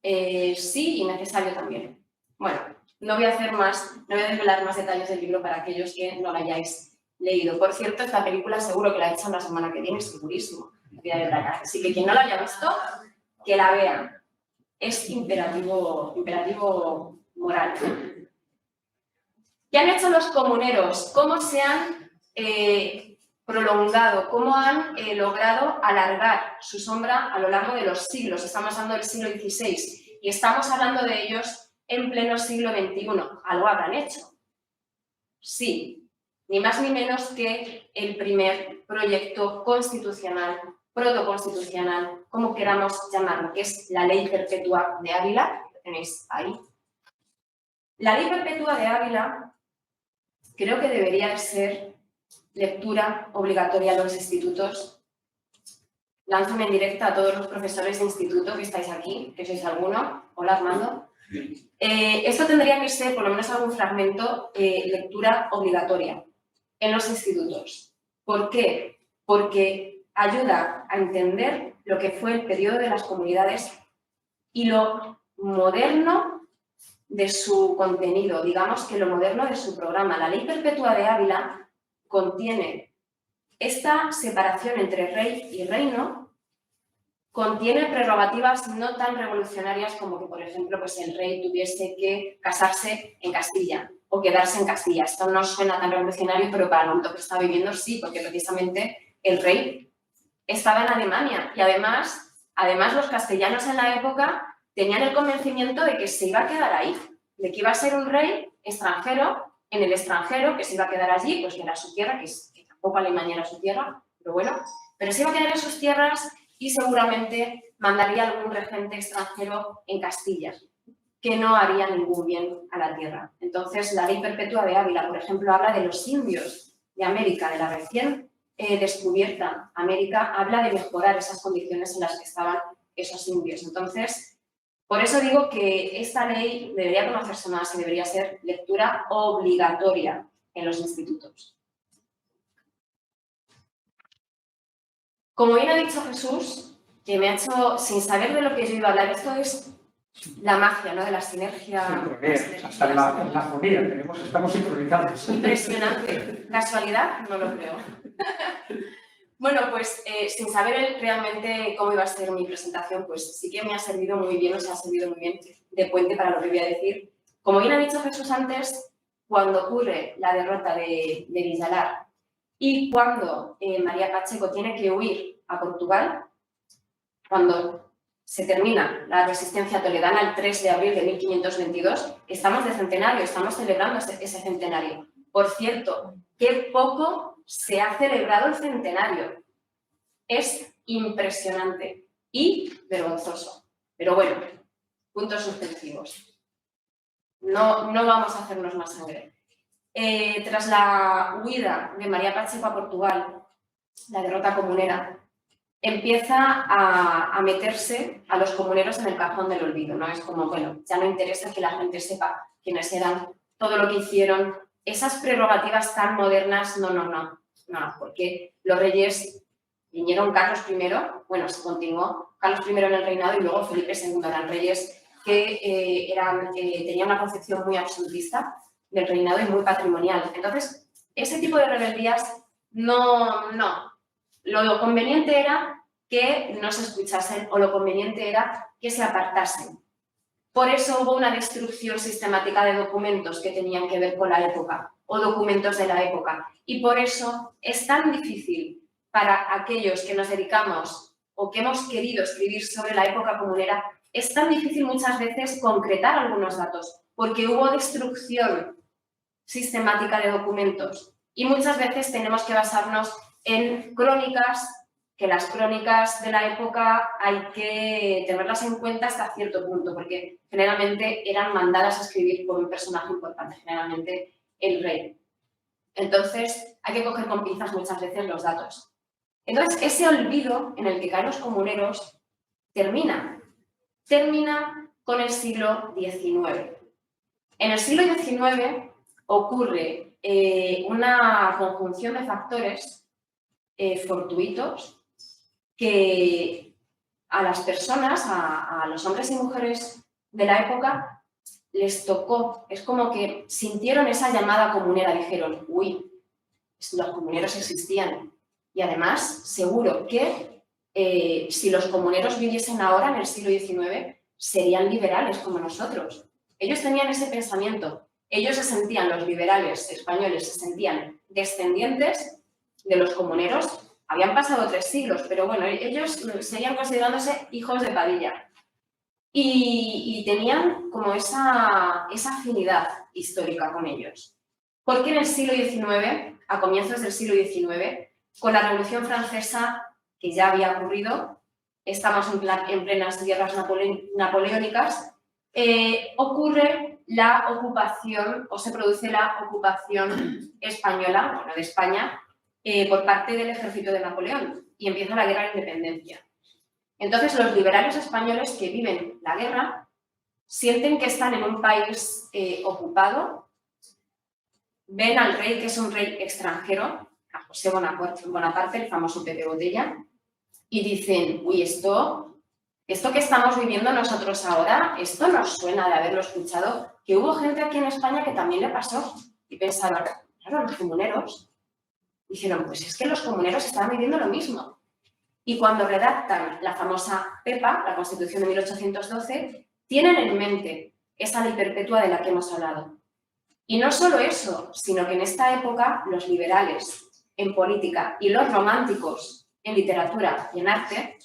Sí, y necesario también. Bueno, no voy a desvelar más detalles del libro para aquellos que no lo hayáis leído. Por cierto, esta película seguro que la echan la semana que viene, segurísimo. Así que quien no la haya visto, que la vea. Es imperativo moral. ¿Qué han hecho los comuneros? ¿Cómo se han prolongado? ¿Cómo han logrado alargar su sombra a lo largo de los siglos? Estamos hablando del siglo XVI y estamos hablando de ellos en pleno siglo XXI. ¿Algo habrán hecho? Sí, ni más ni menos que el primer proyecto constitucional, protoconstitucional, como queramos llamarlo, que es la Ley Perpetua de Ávila, que tenéis ahí. La Ley Perpetua de Ávila creo que debería de ser lectura obligatoria en los institutos. Lánzame en directa a todos los profesores de instituto que estáis aquí, que sois alguno. Hola, Armando. Esto tendría que ser, por lo menos algún fragmento, lectura obligatoria en los institutos. ¿Por qué? Porque ayuda a entender lo que fue el periodo de las comunidades y lo moderno de su contenido, digamos que lo moderno de su programa. La Ley Perpetua de Ávila contiene esta separación entre rey y reino, contiene prerrogativas no tan revolucionarias como que, por ejemplo, pues el rey tuviese que casarse en Castilla o quedarse en Castilla. Esto no suena tan revolucionario, pero para el momento que está viviendo sí, porque precisamente el rey estaba en Alemania y además los castellanos en la época tenían el convencimiento de que se iba a quedar ahí, de que iba a ser un rey extranjero en el extranjero, que se iba a quedar allí, pues que era su tierra, que tampoco Alemania era su tierra, pero bueno, pero se iba a quedar en sus tierras y seguramente mandaría algún regente extranjero en Castilla, que no haría ningún bien a la tierra. Entonces, la Ley Perpetua de Ávila, por ejemplo, habla de los indios de América, de la recién descubierta América, habla de mejorar esas condiciones en las que estaban esos indios. Entonces, por eso digo que esta ley debería conocerse más y debería ser lectura obligatoria en los institutos. Como bien ha dicho Jesús, que me ha hecho, sin saber de lo que yo iba a hablar, esto es la magia, ¿no? De la sinergia. Hasta en la fonía estamos sincronizados. Impresionante. ¿Casualidad? No lo creo. Bueno, pues sin saber realmente cómo iba a ser mi presentación, pues sí que me ha servido muy bien, os ha servido muy bien de puente para lo que voy a decir. Como bien ha dicho Jesús antes, cuando ocurre la derrota de Villalar y cuando María Pacheco tiene que huir a Portugal, cuando se termina la resistencia toledana el 3 de abril de 1522, estamos de centenario, estamos celebrando ese centenario. Por cierto, qué poco se ha celebrado el centenario. Es impresionante y vergonzoso. Pero bueno, puntos suspensivos. No vamos a hacernos más sangre. Tras la huida de María Pacheco a Portugal, la derrota comunera, empieza a meterse a los comuneros en el cajón del olvido, ¿no? Es como, bueno, ya no interesa que la gente sepa quiénes eran, todo lo que hicieron, esas prerrogativas tan modernas, no, porque los reyes vinieron Carlos I, bueno, se continuó Carlos I en el reinado y luego Felipe II, eran reyes que tenían una concepción muy absolutista del reinado y muy patrimonial. Entonces, ese tipo de rebeldías, no. Lo conveniente era que no se escuchasen o lo conveniente era que se apartasen. Por eso hubo una destrucción sistemática de documentos que tenían que ver con la época o documentos de la época. Y por eso es tan difícil para aquellos que nos dedicamos o que hemos querido escribir sobre la época comunera, es tan difícil muchas veces concretar algunos datos, porque hubo destrucción sistemática de documentos. Y muchas veces tenemos que basarnos en crónicas, que las crónicas de la época hay que tenerlas en cuenta hasta cierto punto, porque generalmente eran mandadas a escribir por un personaje importante, generalmente el rey. Entonces, hay que coger con pinzas muchas veces los datos. Entonces, ese olvido en el que caen los comuneros termina con el siglo XIX. En el siglo XIX ocurre una conjunción de factores fortuitos que a las personas, a los hombres y mujeres de la época, les tocó. Es como que sintieron esa llamada comunera, dijeron, uy, los comuneros existían. Y además, seguro que si los comuneros viviesen ahora, en el siglo XIX, serían liberales como nosotros. Ellos tenían ese pensamiento. Ellos se sentían, los liberales españoles, se sentían descendientes de los comuneros. Habían pasado 3 siglos, pero bueno, ellos seguían considerándose hijos de Padilla. Y tenían como esa afinidad histórica con ellos. Porque en el siglo XIX, a comienzos del siglo XIX, con la Revolución Francesa, que ya había ocurrido, estamos en plenas guerras napoleónicas, ocurre la ocupación, o se produce la ocupación española, bueno, de España, por parte del ejército de Napoleón, y empieza la guerra de independencia. Entonces, los liberales españoles que viven la guerra sienten que están en un país ocupado, ven al rey, que es un rey extranjero, a José Bonaparte, el famoso Pepe Botella, y dicen, uy, esto que estamos viviendo nosotros ahora, esto nos suena de haberlo escuchado, que hubo gente aquí en España que también le pasó, y pensaron, claro, los comuneros. Dijeron, pues es que los comuneros estaban viviendo lo mismo. Y cuando redactan la famosa PEPA, la Constitución de 1812, tienen en mente esa ley perpetua de la que hemos hablado. Y no solo eso, sino que en esta época los liberales en política y los románticos en literatura y en arte,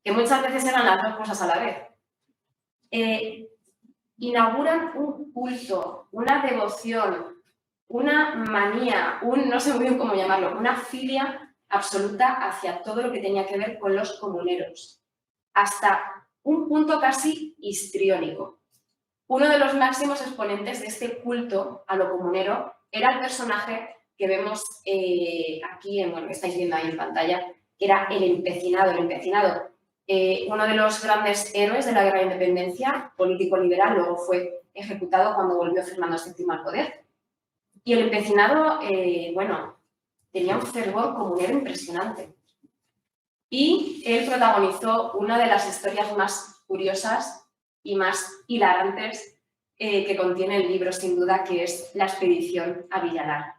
que muchas veces eran las dos cosas a la vez, inauguran un culto, una devoción, una manía, no sé muy bien cómo llamarlo, una filia absoluta hacia todo lo que tenía que ver con los comuneros, hasta un punto casi histriónico. Uno de los máximos exponentes de este culto a lo comunero era el personaje que vemos aquí, bueno, que estáis viendo ahí en pantalla, que era el empecinado. Uno de los grandes héroes de la Guerra de Independencia, político liberal, luego fue ejecutado cuando volvió Fernando VII al poder. Y el empecinado, bueno, tenía un fervor comunero impresionante. Y él protagonizó una de las historias más curiosas y más hilarantes que contiene el libro, sin duda, que es la expedición a Villalar.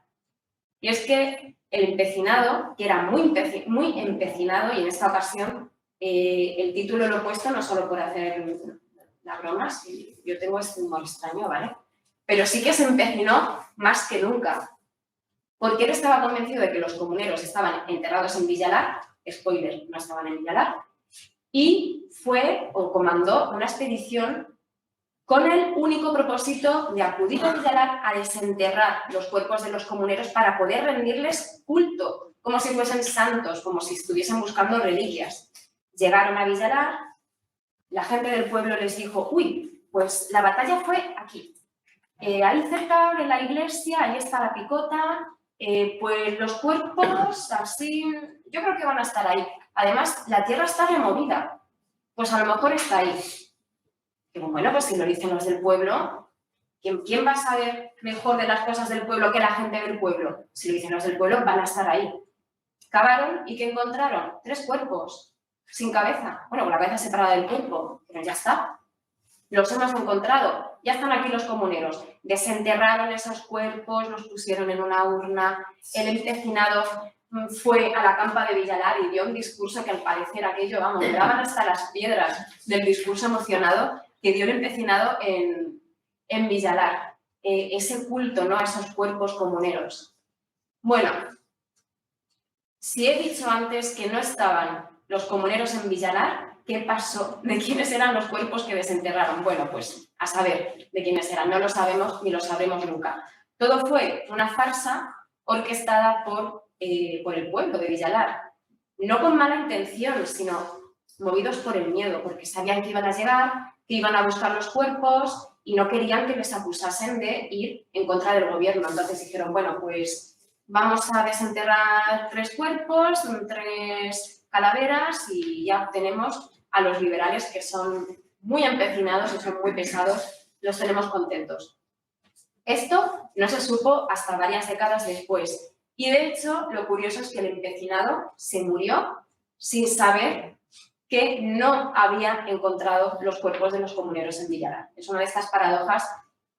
Y es que el empecinado, que era muy empecinado, y en esta ocasión el título lo he puesto no solo por hacer la broma, si yo tengo este humor extraño, ¿vale? Pero sí que se empecinó más que nunca, porque él estaba convencido de que los comuneros estaban enterrados en Villalar, spoiler, no estaban en Villalar, y fue o comandó una expedición con el único propósito de acudir a Villalar a desenterrar los cuerpos de los comuneros para poder rendirles culto, como si fuesen santos, como si estuviesen buscando reliquias. Llegaron a Villalar, la gente del pueblo les dijo, uy, pues la batalla fue aquí. Ahí cerca de la iglesia, ahí está la picota, pues los cuerpos así, yo creo que van a estar ahí. Además, la tierra está removida, pues a lo mejor está ahí. Digo, bueno, pues si lo dicen los del pueblo, ¿quién va a saber mejor de las cosas del pueblo que la gente del pueblo? Si lo dicen los del pueblo, van a estar ahí. Cavaron y ¿qué encontraron? 3 cuerpos, sin cabeza. Bueno, con la cabeza separada del cuerpo, pero ya está. Los hemos encontrado, ya están aquí los comuneros. Desenterraron esos cuerpos, los pusieron en una urna. El empecinado fue a la campa de Villalar y dio un discurso que al parecer aquello, vamos, le daban hasta las piedras del discurso emocionado que dio el empecinado en Villalar. Ese culto, ¿no?, a esos cuerpos comuneros. Bueno, si he dicho antes que no estaban los comuneros en Villalar, ¿qué pasó? ¿De quiénes eran los cuerpos que desenterraron? Bueno, pues a saber de quiénes eran. No lo sabemos ni lo sabremos nunca. Todo fue una farsa orquestada por el pueblo de Villalar. No con mala intención, sino movidos por el miedo, porque sabían que iban a llegar, que iban a buscar los cuerpos y no querían que les acusasen de ir en contra del gobierno. Entonces dijeron, bueno, pues vamos a desenterrar 3 cuerpos, 3 calaveras y ya tenemos a los liberales, que son muy empecinados y son muy pesados, los tenemos contentos. Esto no se supo hasta varias décadas después. Y de hecho, lo curioso es que el empecinado se murió sin saber que no había encontrado los cuerpos de los comuneros en Villalar. Es una de estas paradojas.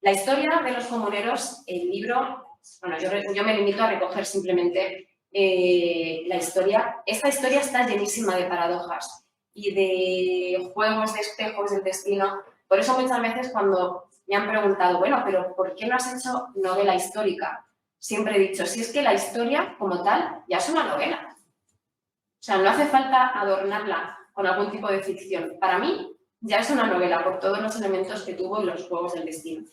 La historia de los comuneros, el libro, bueno, yo me limito a recoger simplemente la historia. Esta historia está llenísima de paradojas y de juegos de espejos del destino. Por eso muchas veces cuando me han preguntado, bueno, pero ¿por qué no has hecho novela histórica? Siempre he dicho, si es que la historia como tal ya es una novela. O sea, no hace falta adornarla con algún tipo de ficción. Para mí ya es una novela por todos los elementos que tuvo en los juegos del destino.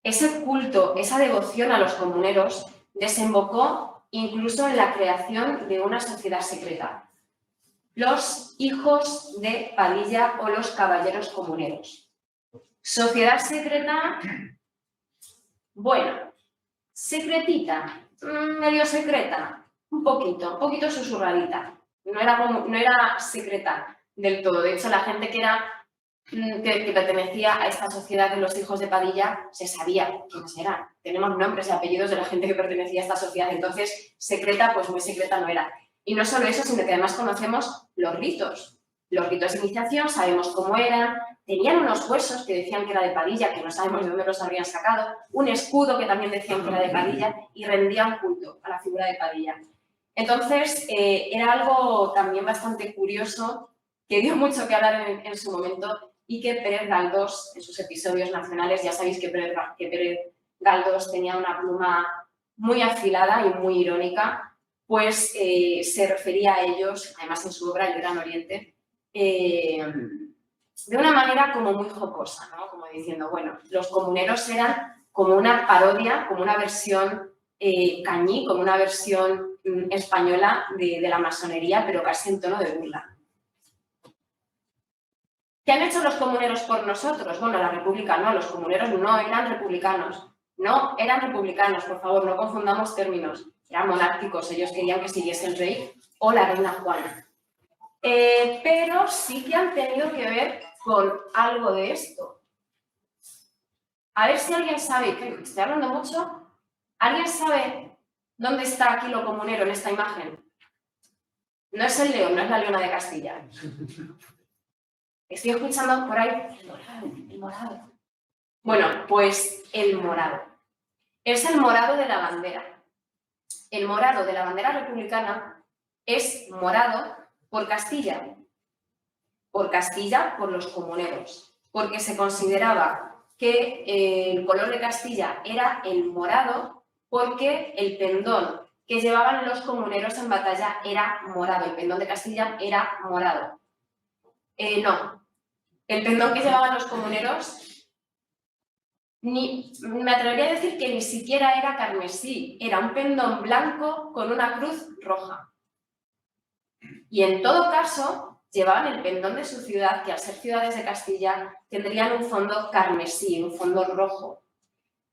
Ese culto, esa devoción a los comuneros desembocó incluso en la creación de una sociedad secreta. Los hijos de Padilla o los caballeros comuneros. Sociedad secreta, bueno, secretita, medio secreta, un poquito susurradita. No era secreta del todo. De hecho, la gente que pertenecía a esta sociedad de los hijos de Padilla se sabía quiénes eran. Tenemos nombres y apellidos de la gente que pertenecía a esta sociedad. Entonces, secreta, pues muy secreta no era. Y no solo eso, sino que además conocemos los ritos. Los ritos de iniciación, sabemos cómo eran. Tenían unos huesos que decían que era de Padilla, que no sabemos de dónde los habrían sacado. Un escudo que también decían que era de Padilla y rendían culto a la figura de Padilla. Entonces, era algo también bastante curioso que dio mucho que hablar en su momento y que Pérez Galdós, en sus episodios nacionales, ya sabéis que Pérez Galdós tenía una pluma muy afilada y muy irónica, pues se refería a ellos, además en su obra El Gran Oriente, de una manera como muy jocosa, ¿no? Como diciendo, bueno, los comuneros eran como una parodia, como una versión cañí, como una versión española de la masonería, pero casi en tono de burla. ¿Qué han hecho los comuneros por nosotros? Bueno, la República no, los comuneros no eran republicanos. No eran republicanos, por favor, no confundamos términos. Eran monárquicos, ellos querían que siguiese el rey o la reina Juana. Pero sí que han tenido que ver con algo de esto. A ver si alguien sabe, que estoy hablando mucho, ¿alguien sabe dónde está aquí lo comunero en esta imagen? No es el león, no es la leona de Castilla. Estoy escuchando por ahí el morado. Bueno, pues el morado. Es el morado de la bandera. El morado de la bandera republicana es morado por Castilla. Por Castilla, por los comuneros. Porque se consideraba que el color de Castilla era el morado porque el pendón que llevaban los comuneros en batalla era morado. El pendón de Castilla era morado. No. El pendón que llevaban los comuneros, me atrevería a decir que ni siquiera era carmesí, era un pendón blanco con una cruz roja. Y en todo caso, llevaban el pendón de su ciudad, que al ser ciudades de Castilla, tendrían un fondo carmesí, un fondo rojo.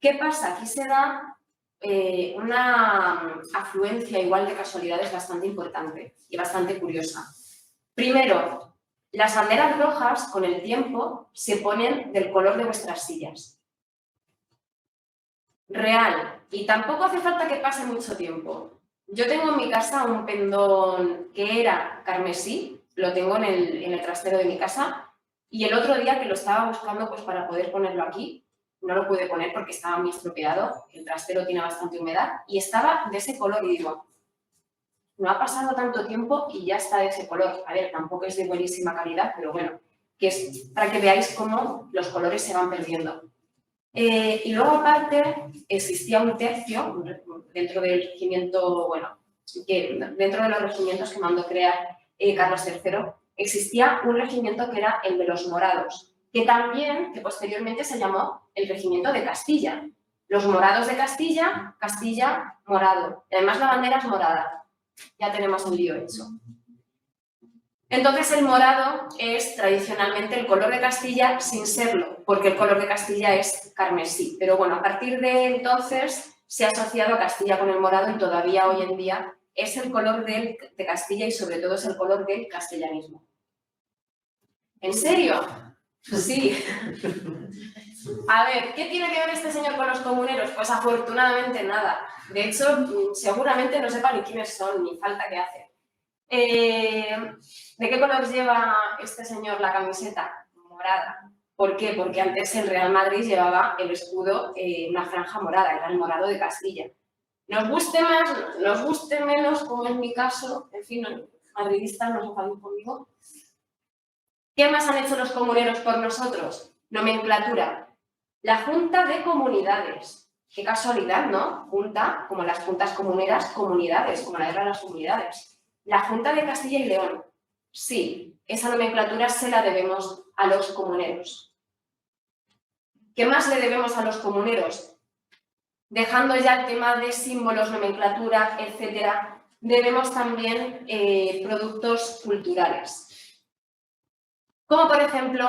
¿Qué pasa? Aquí se da una afluencia igual de casualidades bastante importante y bastante curiosa. Primero, las banderas rojas, con el tiempo, se ponen del color de vuestras sillas. Real. Y tampoco hace falta que pase mucho tiempo. Yo tengo en mi casa un pendón que era carmesí, lo tengo en el trastero de mi casa, y el otro día que lo estaba buscando pues, para poder ponerlo aquí, no lo pude poner porque estaba muy estropeado, el trastero tiene bastante humedad, y estaba de ese color y digo, no ha pasado tanto tiempo y ya está de ese color. A ver, tampoco es de buenísima calidad, pero bueno, que es para que veáis cómo los colores se van perdiendo. Y luego, aparte, existía un tercio dentro del regimiento, bueno, dentro de los regimientos que mandó crear Carlos III, existía un regimiento que era el de los morados, que posteriormente se llamó el regimiento de Castilla. Los morados de Castilla, Castilla, morado. Además, la bandera es morada. Ya tenemos el lío hecho. Entonces, el morado es tradicionalmente el color de Castilla sin serlo, porque el color de Castilla es carmesí. Pero bueno, a partir de entonces se ha asociado a Castilla con el morado y todavía hoy en día es el color de Castilla y sobre todo es el color del castellanismo. ¿En serio? Sí. A ver, ¿qué tiene que ver este señor con los comuneros? Pues afortunadamente nada. De hecho, seguramente no sepa ni quiénes son, ni falta que hace. ¿De qué color lleva este señor la camiseta? Morada. ¿Por qué? Porque antes el Real Madrid llevaba el escudo, una franja morada, era el morado de Castilla. Nos guste más, nos guste menos, como en mi caso, en fin, madridistas no se enfaden conmigo. ¿Qué más han hecho los comuneros por nosotros? Nomenclatura. La Junta de Comunidades. Qué casualidad, ¿no? Junta, como las juntas comuneras, comunidades, como la guerra de las comunidades. La Junta de Castilla y León. Sí, esa nomenclatura se la debemos a los comuneros. ¿Qué más le debemos a los comuneros? Dejando ya el tema de símbolos, nomenclatura, etcétera, debemos también productos culturales. Como por ejemplo,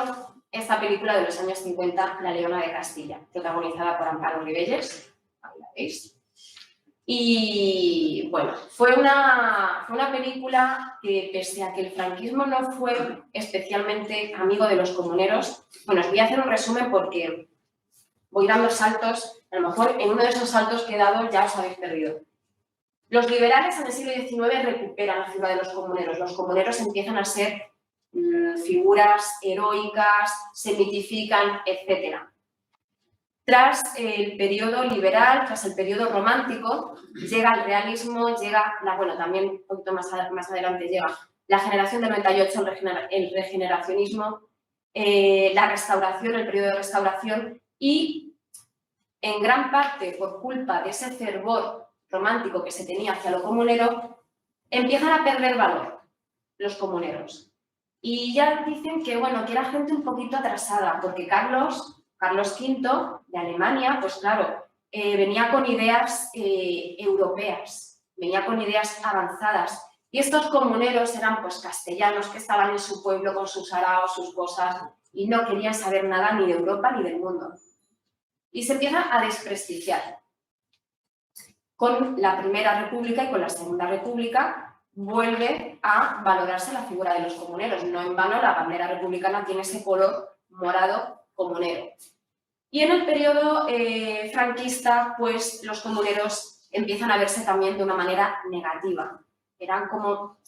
esta película de los años 50, La Leona de Castilla, protagonizada por Amparo Rivelles, ahí la veis. Y bueno, fue una película que, pese a que el franquismo no fue especialmente amigo de los comuneros, bueno, os voy a hacer un resumen porque voy dando saltos, a lo mejor en uno de esos saltos que he dado ya os habéis perdido. Los liberales en el siglo XIX recuperan la figura de los comuneros empiezan a ser figuras heroicas, se mitifican, etc. Tras el periodo liberal, tras el periodo romántico, llega el realismo, llega, bueno, también un poquito más adelante llega la generación del 98, el regeneracionismo, la restauración, el periodo de restauración y, en gran parte por culpa de ese fervor romántico que se tenía hacia lo comunero, empiezan a perder valor los comuneros. Y ya dicen que, bueno, que era gente un poquito atrasada, porque Carlos V de Alemania, pues claro, venía con ideas europeas, venía con ideas avanzadas. Y estos comuneros eran pues castellanos que estaban en su pueblo con sus araos, sus cosas, y no querían saber nada ni de Europa ni del mundo. Y se empieza a desprestigiar. Con la Primera República y con la Segunda República vuelve a valorarse la figura de los comuneros. No en vano la bandera republicana tiene ese color morado comunero. Y en el periodo franquista, pues los comuneros empiezan a verse también de una manera negativa. Eran como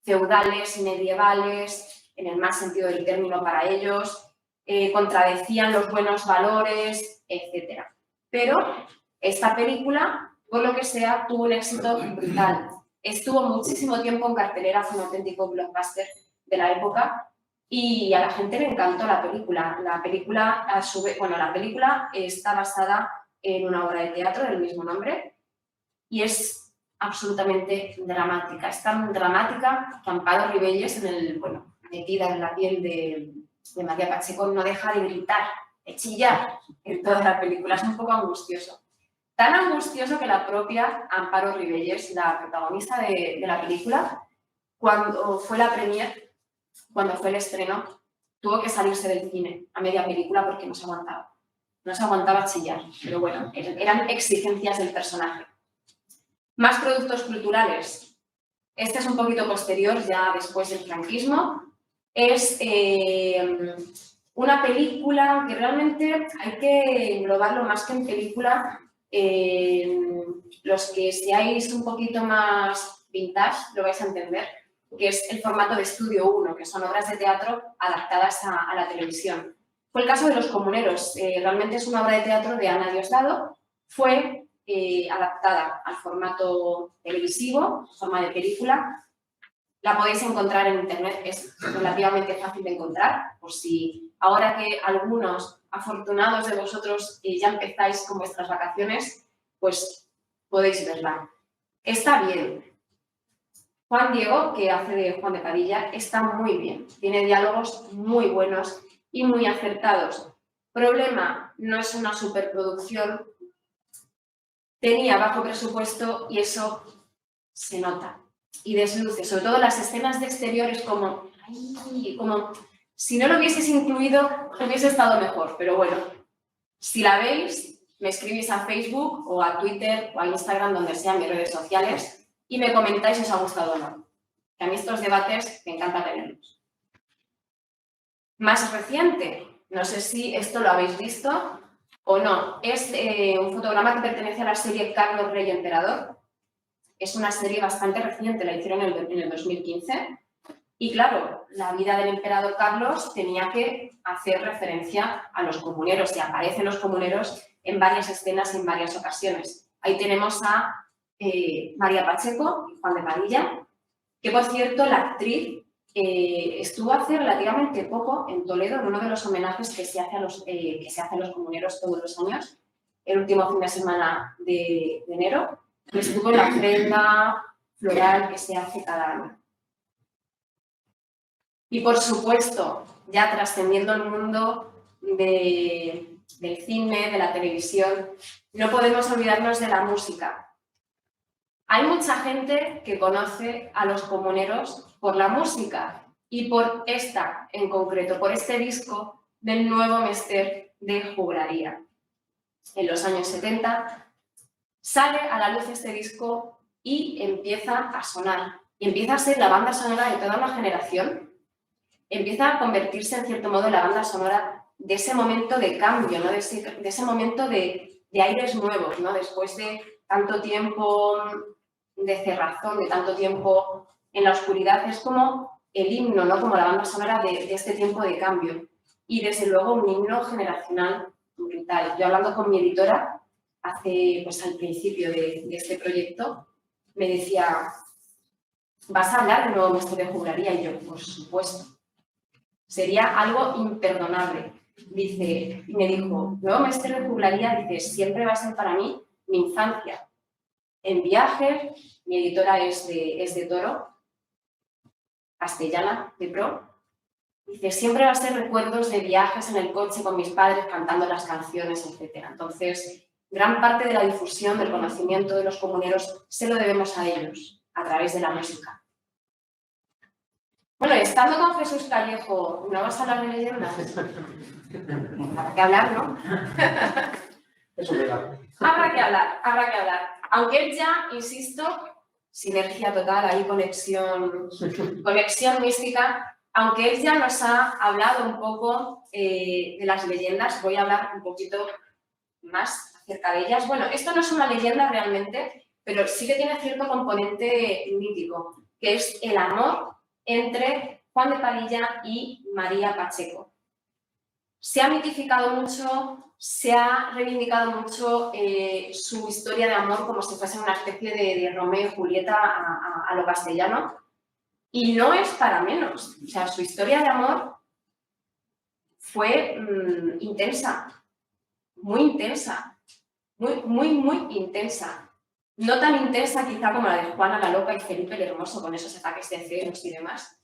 feudales, medievales, en el más sentido del término para ellos, contradecían los buenos valores, etc. Pero esta película, por lo que sea, tuvo un éxito brutal. Estuvo muchísimo tiempo en cartelera, fue un auténtico blockbuster de la época y a la gente le encantó la película. La película está basada en una obra de teatro del mismo nombre y es absolutamente dramática. Es tan dramática que Amparo Rivelles, metida en la piel de María Pacheco, no deja de gritar, de chillar en toda la película. Es un poco angustioso. Tan angustioso que la propia Amparo Rivelles, la protagonista de la película, cuando fue la premier, cuando fue el estreno, tuvo que salirse del cine a media película porque no se aguantaba. No se aguantaba chillar, pero bueno, eran exigencias del personaje. Más productos culturales. Este es un poquito posterior, ya después del franquismo. Es una película que realmente hay que englobarlo más que en película. Los que seáis un poquito más vintage lo vais a entender, que es el formato de Estudio 1, que son obras de teatro adaptadas a la televisión. Fue el caso de Los Comuneros. Realmente es una obra de teatro de Ana Diosdado. Fue adaptada al formato televisivo, en forma de película. La podéis encontrar en internet, es relativamente fácil de encontrar, por si ahora que algunos afortunados de vosotros ya empezáis con vuestras vacaciones, pues podéis verla. Está bien. Juan Diego, que hace de Juan de Padilla, está muy bien. Tiene diálogos muy buenos y muy acertados. Problema, no es una superproducción. Tenía bajo presupuesto y eso se nota. Y desluce, sobre todo las escenas de exteriores como si no lo hubieses incluido, hubiese estado mejor. Pero bueno, si la veis, me escribís a Facebook o a Twitter o a Instagram, donde sean mis redes sociales, y me comentáis si os ha gustado o no. Que a mí estos debates me encanta tenerlos. Más reciente, no sé si esto lo habéis visto o no, es un fotograma que pertenece a la serie Carlos Rey Emperador. Es una serie bastante reciente, la hicieron en el 2015. Y claro, la vida del emperador Carlos tenía que hacer referencia a los comuneros y aparecen los comuneros en varias escenas y en varias ocasiones. Ahí tenemos a María Pacheco y Juan de Padilla, que por cierto la actriz estuvo hace relativamente poco en Toledo en uno de los homenajes que se hace a los comuneros todos los años, el último fin de semana de enero, que estuvo en la ofrenda floral que se hace cada año. Y por supuesto, ya trascendiendo el mundo del cine, de la televisión, no podemos olvidarnos de la música. Hay mucha gente que conoce a los comuneros por la música y por esta en concreto, por este disco del nuevo Mester de Juglaría. En los años 70 sale a la luz este disco y empieza a sonar. Y empieza a ser la banda sonora de toda una generación. Empieza a convertirse en cierto modo en la banda sonora de ese momento de cambio, ¿no? de ese momento de aires nuevos, ¿no? Después de tanto tiempo de cerrazón, de tanto tiempo en la oscuridad, es como el himno, ¿no? Como la banda sonora de este tiempo de cambio. Y desde luego un himno generacional brutal. Yo hablando con mi editora pues al principio de este proyecto, me decía, ¿vas a hablar del nuevo Mester de Juglaría? Y yo, por supuesto. Sería algo imperdonable. Dice, y me dijo, nuevo Mester de Juglaría, dice, siempre va a ser para mí mi infancia. En viajes, mi editora es de Toro, castellana, de Pro. Dice, siempre va a ser recuerdos de viajes en el coche con mis padres cantando las canciones, etc. Entonces, gran parte de la difusión del conocimiento de los comuneros se lo debemos a ellos, a través de la música. Bueno, estando con Jesús Callejo, ¿no vas a hablar de leyendas? Habrá que hablar, ¿no? Eso me da. Habrá que hablar. Aunque él ya, insisto, sinergia total, ahí conexión mística, aunque él ya nos ha hablado un poco de las leyendas, voy a hablar un poquito más acerca de ellas. Bueno, esto no es una leyenda realmente, pero sí que tiene cierto componente mítico, que es el amor entre Juan de Padilla y María Pacheco. Se ha mitificado mucho, se ha reivindicado mucho su historia de amor como si fuese una especie de Romeo y Julieta a lo castellano, y no es para menos. O sea, su historia de amor fue intensa, muy intensa, muy intensa. No tan intensa quizá como la de Juana la Loca y Felipe el Hermoso con esos ataques de celos y demás,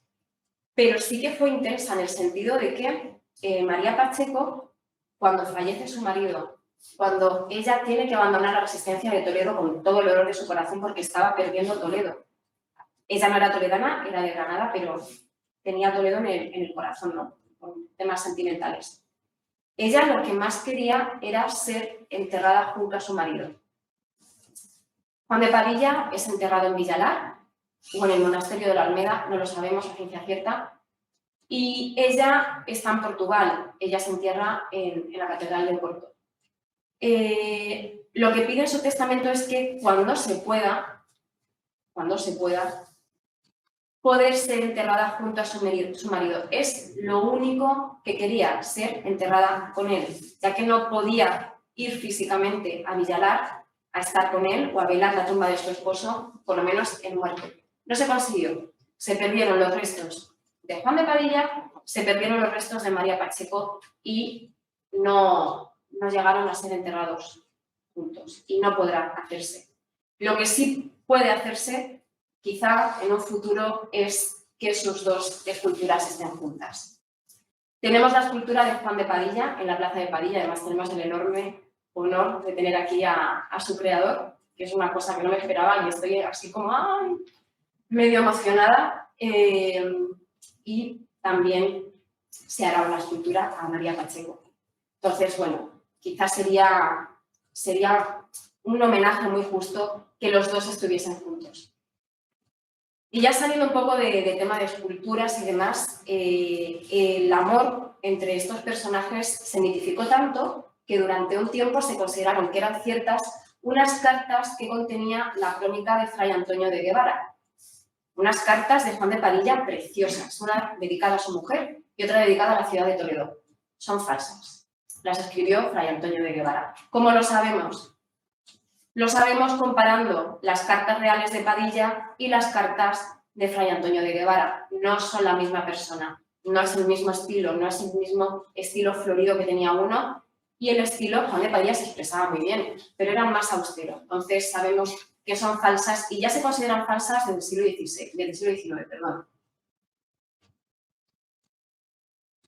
pero sí que fue intensa en el sentido de que María Pacheco, cuando fallece su marido, cuando ella tiene que abandonar la resistencia de Toledo con todo el dolor de su corazón porque estaba perdiendo Toledo. Ella no era toledana, era de Granada, pero tenía Toledo en el corazón, ¿no? Con temas sentimentales. Ella lo que más quería era ser enterrada junto a su marido. Juan de Padilla es enterrado en Villalar o en el monasterio de la Almeda, no lo sabemos a ciencia cierta, y ella está en Portugal, ella se entierra en la Catedral de Porto. Lo que pide en su testamento es que cuando se pueda, poder ser enterrada junto a su marido. Es lo único que quería, ser enterrada con él, ya que no podía ir físicamente a Villalar a estar con él o a velar la tumba de su esposo, por lo menos en muerte. No se consiguió. Se perdieron los restos de Juan de Padilla, se perdieron los restos de María Pacheco y no llegaron a ser enterrados juntos y no podrá hacerse. Lo que sí puede hacerse, quizá en un futuro, es que sus dos esculturas estén juntas. Tenemos la escultura de Juan de Padilla en la Plaza de Padilla, además tenemos el enorme honor de tener aquí a su creador, que es una cosa que no me esperaba y estoy así como ¡ay! Medio emocionada. Y también se hará una escultura a María Pacheco. Entonces, bueno, quizás sería un homenaje muy justo que los dos estuviesen juntos. Y ya saliendo un poco de tema de esculturas y demás, el amor entre estos personajes se mitificó tanto que durante un tiempo se consideraron que eran ciertas unas cartas que contenía la crónica de Fray Antonio de Guevara. Unas cartas de Juan de Padilla preciosas, una dedicada a su mujer y otra dedicada a la ciudad de Toledo. Son falsas. Las escribió Fray Antonio de Guevara. ¿Cómo lo sabemos? Lo sabemos comparando las cartas reales de Padilla y las cartas de Fray Antonio de Guevara. No son la misma persona, no es el mismo estilo, no es el mismo estilo florido que tenía uno, y el estilo Juan de Padilla se expresaba muy bien, pero era más austero. Entonces sabemos que son falsas y ya se consideran falsas del siglo XIX.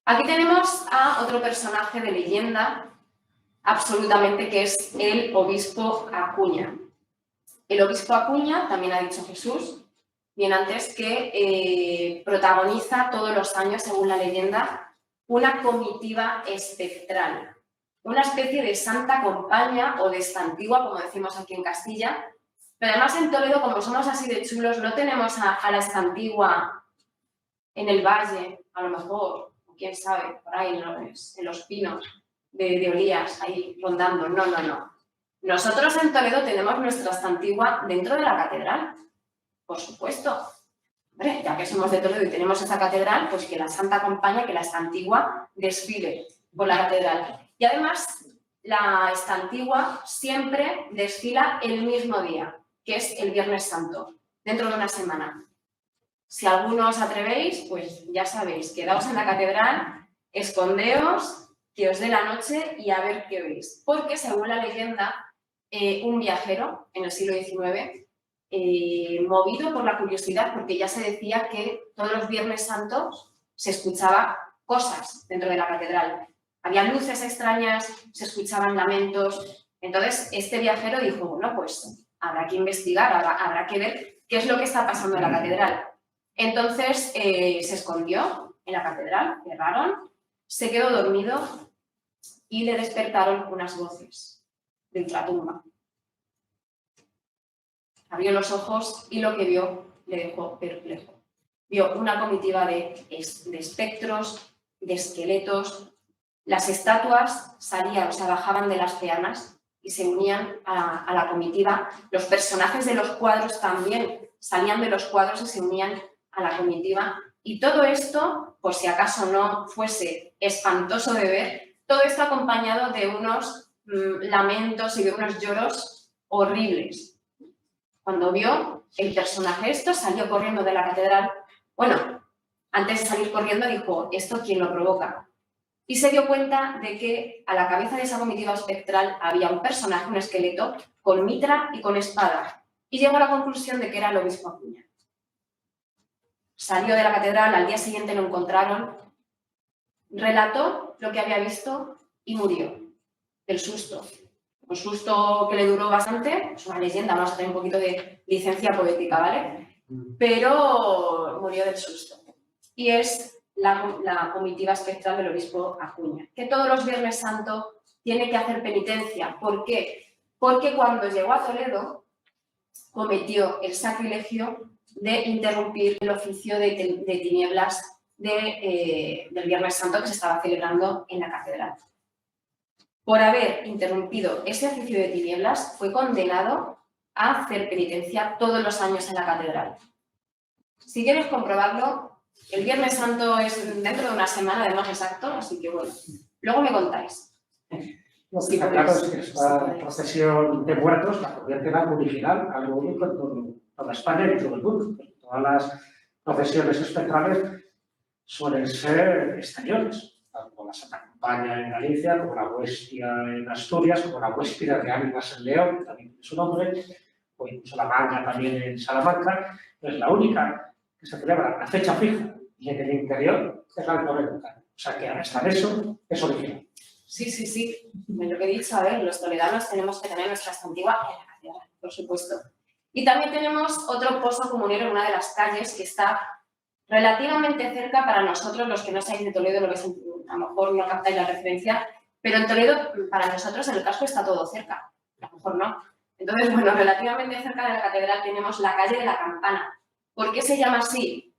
Aquí tenemos a otro personaje de leyenda, absolutamente, que es el obispo Acuña. El obispo Acuña, también ha dicho Jesús, bien antes, que protagoniza todos los años, según la leyenda, una comitiva espectral, una especie de santa compañía o de estantigua, como decimos aquí en Castilla. Pero además en Toledo, como somos así de chulos, no tenemos a la estantigua en el valle, a lo mejor, quién sabe, por ahí en los pinos de Olías, ahí rondando. No, no, no. Nosotros en Toledo tenemos nuestra estantigua dentro de la catedral, por supuesto. Hombre, ya que somos de Toledo y tenemos esa catedral, pues que la santa compañía, que la estantigua desfile por la catedral. Y además, la estantigua siempre desfila el mismo día, que es el Viernes Santo, dentro de una semana. Si alguno os atrevéis, pues ya sabéis, quedaos en la catedral, escondeos, que os dé la noche y a ver qué veis. Porque, según la leyenda, un viajero en el siglo XIX, movido por la curiosidad, porque ya se decía que todos los Viernes Santos se escuchaba cosas dentro de la catedral. Había luces extrañas, se escuchaban lamentos. Entonces, este viajero dijo, bueno, pues habrá que investigar, habrá que ver qué es lo que está pasando en la catedral. Entonces, se escondió en la catedral, cerraron, se quedó dormido y le despertaron unas voces de ultratumba. Abrió los ojos y lo que vio le dejó perplejo. Vio una comitiva de espectros, de esqueletos. Las estatuas salían, o sea, bajaban de las peanas y se unían a la comitiva. Los personajes de los cuadros también salían de los cuadros y se unían a la comitiva. Y todo esto, por si acaso no fuese espantoso de ver, todo esto acompañado de unos lamentos y de unos lloros horribles. Cuando vio el personaje esto, salió corriendo de la catedral. Bueno, antes de salir corriendo dijo, ¿esto quién lo provoca? Y se dio cuenta de que a la cabeza de esa comitiva espectral había un personaje, un esqueleto, con mitra y con espada. Y llegó a la conclusión de que era el obispo Acuña. Salió de la catedral, al día siguiente lo encontraron, relató lo que había visto y murió del susto. Un susto que le duró bastante, es una leyenda, vamos a tener un poquito de licencia poética, ¿vale? Pero murió del susto. Y es la comitiva espectral del obispo Acuña, que todos los Viernes Santo tiene que hacer penitencia. ¿Por qué? Porque cuando llegó a Toledo cometió el sacrilegio de interrumpir el oficio de tinieblas del Viernes Santo que se estaba celebrando en la catedral. Por haber interrumpido ese oficio de tinieblas, fue condenado a hacer penitencia todos los años en la catedral. Si quieres comprobarlo, el Viernes Santo es dentro de una semana, de más exacto, así que bueno, luego me contáis. Lo que está claro es que esta procesión de muertos la convierte en algo original, algo único en toda España y en todo el mundo. Todas las procesiones espectrales suelen ser exteriores, tanto la Santa Compañía en Galicia, como la Huestia en Asturias, como la Huéspida de Ánimas en León, que también tiene su nombre, o incluso la Manga también en Salamanca. Es la única que se celebra a fecha fija y en el interior es la de Toledo. O sea que hasta eso es original. Sí, sí, sí. Lo que he dicho, a ver, los toledanos tenemos que tener nuestra estantigua en la catedral, por supuesto. Y también tenemos otro pozo comunero en una de las calles que está relativamente cerca para nosotros, los que no seáis de Toledo, a lo mejor no captáis la referencia, pero en Toledo, para nosotros, en el casco está todo cerca, a lo mejor no. Entonces, bueno, relativamente cerca de la catedral tenemos la calle de la Campana. ¿Por qué se llama así?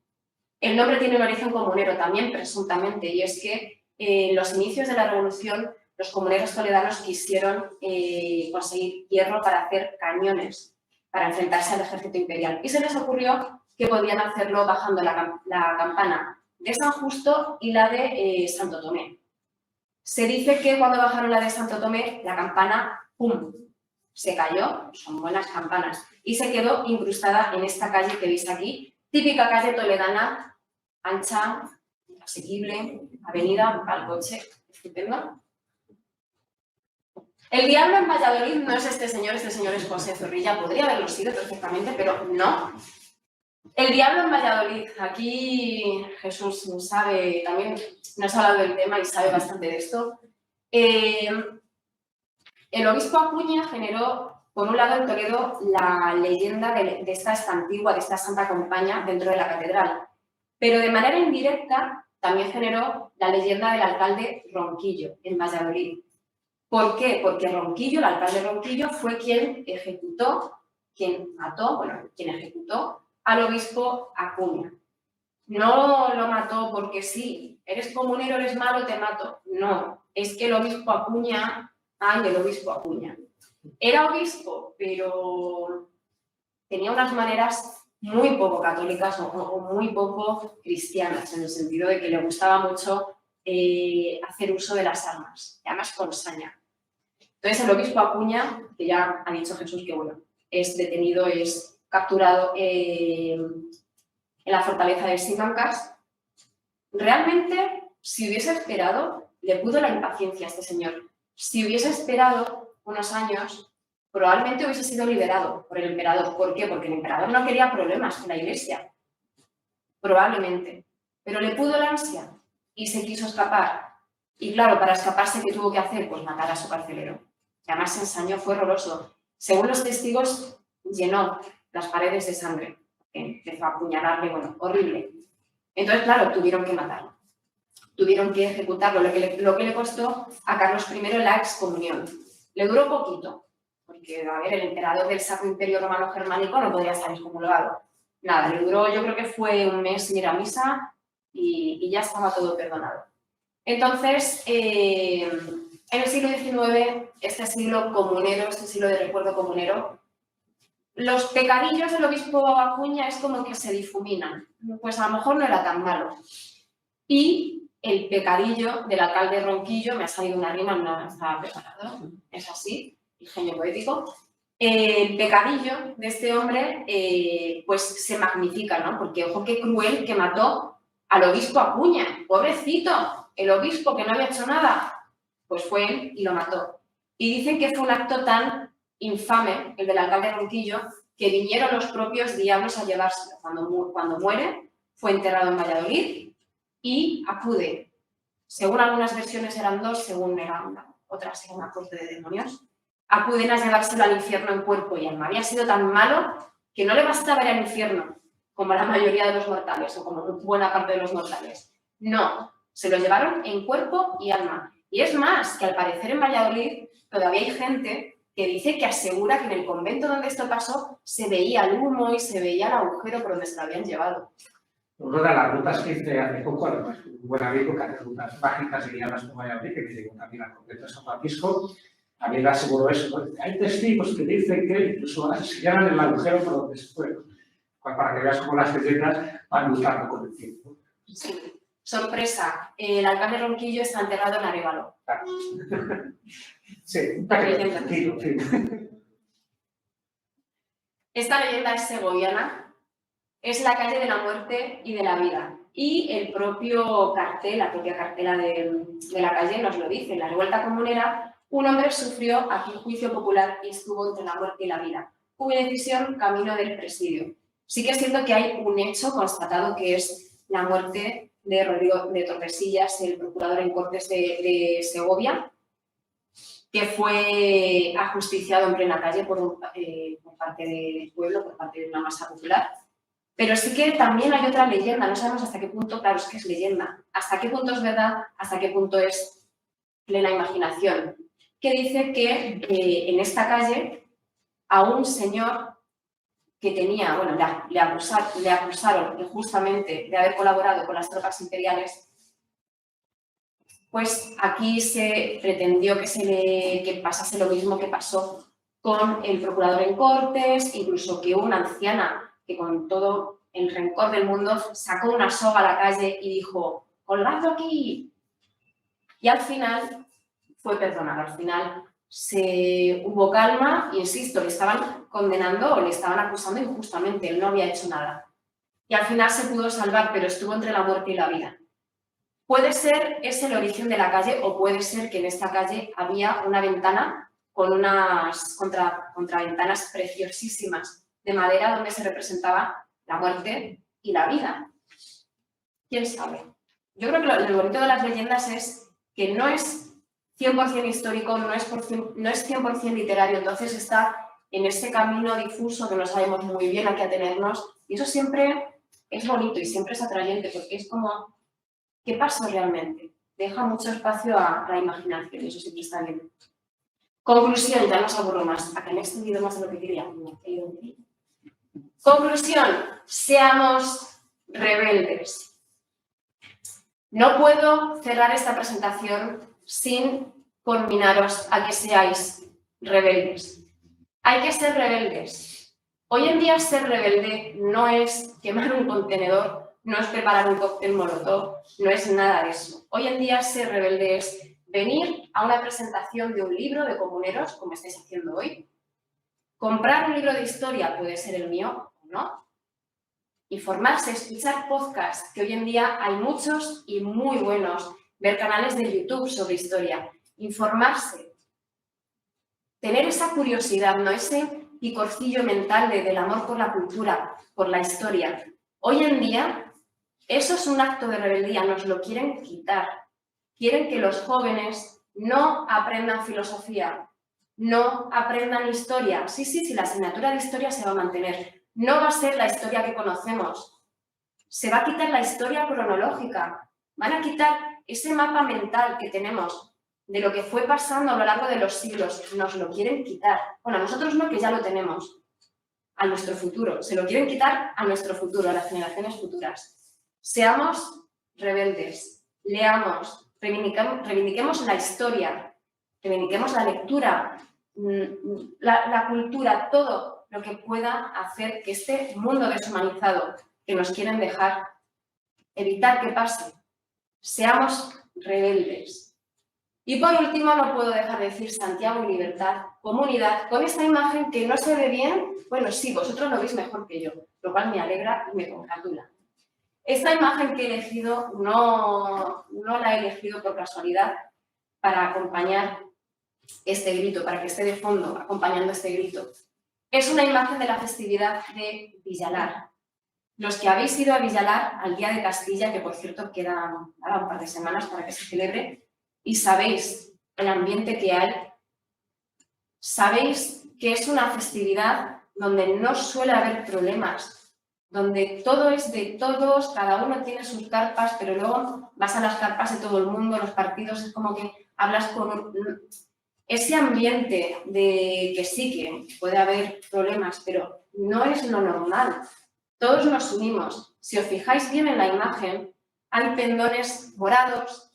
El nombre tiene un origen comunero también, presuntamente, y es que en los inicios de la Revolución, los comuneros toledanos quisieron conseguir hierro para hacer cañones, para enfrentarse al ejército imperial. Y se les ocurrió que podían hacerlo bajando la campana de San Justo y la de Santo Tomé. Se dice que cuando bajaron la de Santo Tomé, la campana, ¡pum!, se cayó, son buenas campanas, y se quedó incrustada en esta calle que veis aquí, típica calle toledana, ancha, asequible, avenida al coche, estupendo. El diablo en Valladolid no es este señor es José Zorrilla, podría haberlo sido perfectamente, pero no. El diablo en Valladolid, aquí Jesús sabe, también nos ha hablado del tema y sabe bastante de esto. El obispo Acuña generó Por un lado, en Toledo, la leyenda de esta antigua, de esta Santa Compaña dentro de la catedral, pero de manera indirecta también generó la leyenda del alcalde Ronquillo en Valladolid. ¿Por qué? Porque Ronquillo, el alcalde Ronquillo, fue quien ejecutó al obispo Acuña. No lo mató porque sí, eres comunero, eres malo, te mato. No, es que el obispo Acuña, el obispo Acuña. Era obispo, pero tenía unas maneras muy poco católicas o muy poco cristianas, en el sentido de que le gustaba mucho hacer uso de las armas, y además con saña. Entonces el obispo Acuña, que ya ha dicho Jesús que bueno, es detenido, es capturado en la fortaleza de Simancas, realmente, si hubiese esperado, le pudo la impaciencia a este señor. Si hubiese esperado unos años, probablemente hubiese sido liberado por el emperador. ¿Por qué? Porque el emperador no quería problemas con la iglesia. Probablemente. Pero le pudo la ansia y se quiso escapar. Y claro, para escaparse, ¿qué tuvo que hacer? Pues matar a su carcelero. Y además se ensañó, fue horroroso. Según los testigos, llenó las paredes de sangre. Empezó a apuñalarle, bueno, horrible. Entonces, claro, tuvieron que matarlo. Tuvieron que ejecutarlo, lo que le costó a Carlos I la excomunión. Le duró poquito, porque, a ver, el emperador del Sacro Imperio Romano Germánico no podría estar excomulgado. Nada, le duró, yo creo que fue un mes sin ir a misa y ya estaba todo perdonado. Entonces, en el siglo XIX, este siglo comunero, este siglo de recuerdo comunero, los pecadillos del obispo Acuña es como que se difuminan. Pues a lo mejor no era tan malo. Y el pecadillo del alcalde Ronquillo, me ha salido una rima, no estaba preparado, es así, ingenio poético. El pecadillo de este hombre pues se magnifica, ¿no? Porque ojo qué cruel que mató al obispo Acuña, pobrecito, el obispo que no había hecho nada, pues fue él y lo mató. Y dicen que fue un acto tan infame, el del alcalde Ronquillo, que vinieron los propios diablos a llevárselo. Cuando muere, fue enterrado en Valladolid y acude, según algunas versiones eran dos, según otras era una corte de demonios, acuden a llevárselo al infierno en cuerpo y alma. Había sido tan malo que no le bastaba ir al infierno, como la mayoría de los mortales, o como buena parte de los mortales. No, se lo llevaron en cuerpo y alma. Y es más, que al parecer en Valladolid todavía hay gente que dice que asegura que en el convento donde esto pasó se veía el humo y se veía el agujero por donde se lo habían llevado. Una de las rutas que hice hace poco, además, un buen amigo que hace rutas mágicas y guiadas por Valladolid, que me llegó también al convento de San Francisco, también le aseguró eso, ¿no? Hay testigos que dicen que incluso señalan el agujero por donde se fue, ¿no? Para que veas cómo las leyendas van mutando con el tiempo. Sí. Sorpresa, el alcalde Ronquillo está enterrado en Arévalo. Claro. Sí, tranquilo. Esta leyenda es segoviana, es la calle de la muerte y de la vida. Y el propio cartel, la propia cartela de la calle nos lo dice. En la revuelta comunera, un hombre sufrió aquí un juicio popular y estuvo entre la muerte y la vida. Hubo decisión camino del presidio. Sí que es cierto que hay un hecho constatado que es la muerte de Rodrigo de Tordesillas, el procurador en Cortes de Segovia, que fue ajusticiado en plena calle por parte del pueblo, por parte de una masa popular. Pero sí que también hay otra leyenda, no sabemos hasta qué punto, claro, es que es leyenda, hasta qué punto es verdad, hasta qué punto es plena imaginación, que dice que en esta calle a un señor que tenía, bueno, le acusaron injustamente de haber colaborado con las tropas imperiales, pues aquí se pretendió que pasase lo mismo que pasó con el procurador en Cortes, incluso que una anciana que con todo el rencor del mundo sacó una soga a la calle y dijo, colgadlo aquí. Y al final fue perdonado, al final hubo calma, y insisto, le estaban condenando o le estaban acusando injustamente, él no había hecho nada. Y al final se pudo salvar, pero estuvo entre la muerte y la vida. Puede ser ese el origen de la calle, o puede ser que en esta calle había una ventana con unas contraventanas preciosísimas de madera donde se representaba la muerte y la vida. ¿Quién sabe? Yo creo que lo bonito de las leyendas es que no es 100% histórico, no es 100% literario, entonces está en ese camino difuso que no sabemos muy bien a qué atenernos, y eso siempre es bonito y siempre es atrayente, porque es como, ¿qué pasó realmente? Deja mucho espacio a la imaginación, y eso siempre está bien. Conclusión, ya no os aburro más, a que me he extendido más de lo que quería. Conclusión, seamos rebeldes. No puedo cerrar esta presentación sin conminaros a que seáis rebeldes. Hay que ser rebeldes. Hoy en día ser rebelde no es quemar un contenedor, no es preparar un cóctel molotov, no es nada de eso. Hoy en día ser rebelde es venir a una presentación de un libro de comuneros, como estáis haciendo hoy, comprar un libro de historia, puede ser el mío o no, informarse, escuchar podcasts, que hoy en día hay muchos y muy buenos, ver canales de YouTube sobre historia, informarse, tener esa curiosidad, no ese picorcillo mental del amor por la cultura, por la historia. Hoy en día, eso es un acto de rebeldía, nos lo quieren quitar. Quieren que los jóvenes no aprendan filosofía, no aprendan historia. Sí, la asignatura de historia se va a mantener. No va a ser la historia que conocemos. Se va a quitar la historia cronológica. Van a quitar ese mapa mental que tenemos de lo que fue pasando a lo largo de los siglos. Nos lo quieren quitar. Bueno, a nosotros no, que ya lo tenemos. A nuestro futuro. Se lo quieren quitar a nuestro futuro, a las generaciones futuras. Seamos rebeldes. Leamos. Reivindiquemos la historia. Reivindiquemos la lectura. La cultura. Todo lo que pueda hacer que este mundo deshumanizado que nos quieren dejar, evitar que pase. Seamos rebeldes. Y por último, no puedo dejar de decir Santiago y libertad, comunidad, con esta imagen que no se ve bien. Bueno, sí, vosotros lo veis mejor que yo, lo cual me alegra y me congratula. Esta imagen que he elegido no la he elegido por casualidad para acompañar este grito, para que esté de fondo acompañando este grito. Es una imagen de la festividad de Villalar. Los que habéis ido a Villalar al Día de Castilla, que por cierto queda un par de semanas para que se celebre, y sabéis el ambiente que hay, sabéis que es una festividad donde no suele haber problemas, donde todo es de todos, cada uno tiene sus carpas, pero luego vas a las carpas de todo el mundo, los partidos, es como que hablas con ese ambiente de que sí que puede haber problemas, pero no es lo normal. Todos nos unimos. Si os fijáis bien en la imagen, hay pendones morados,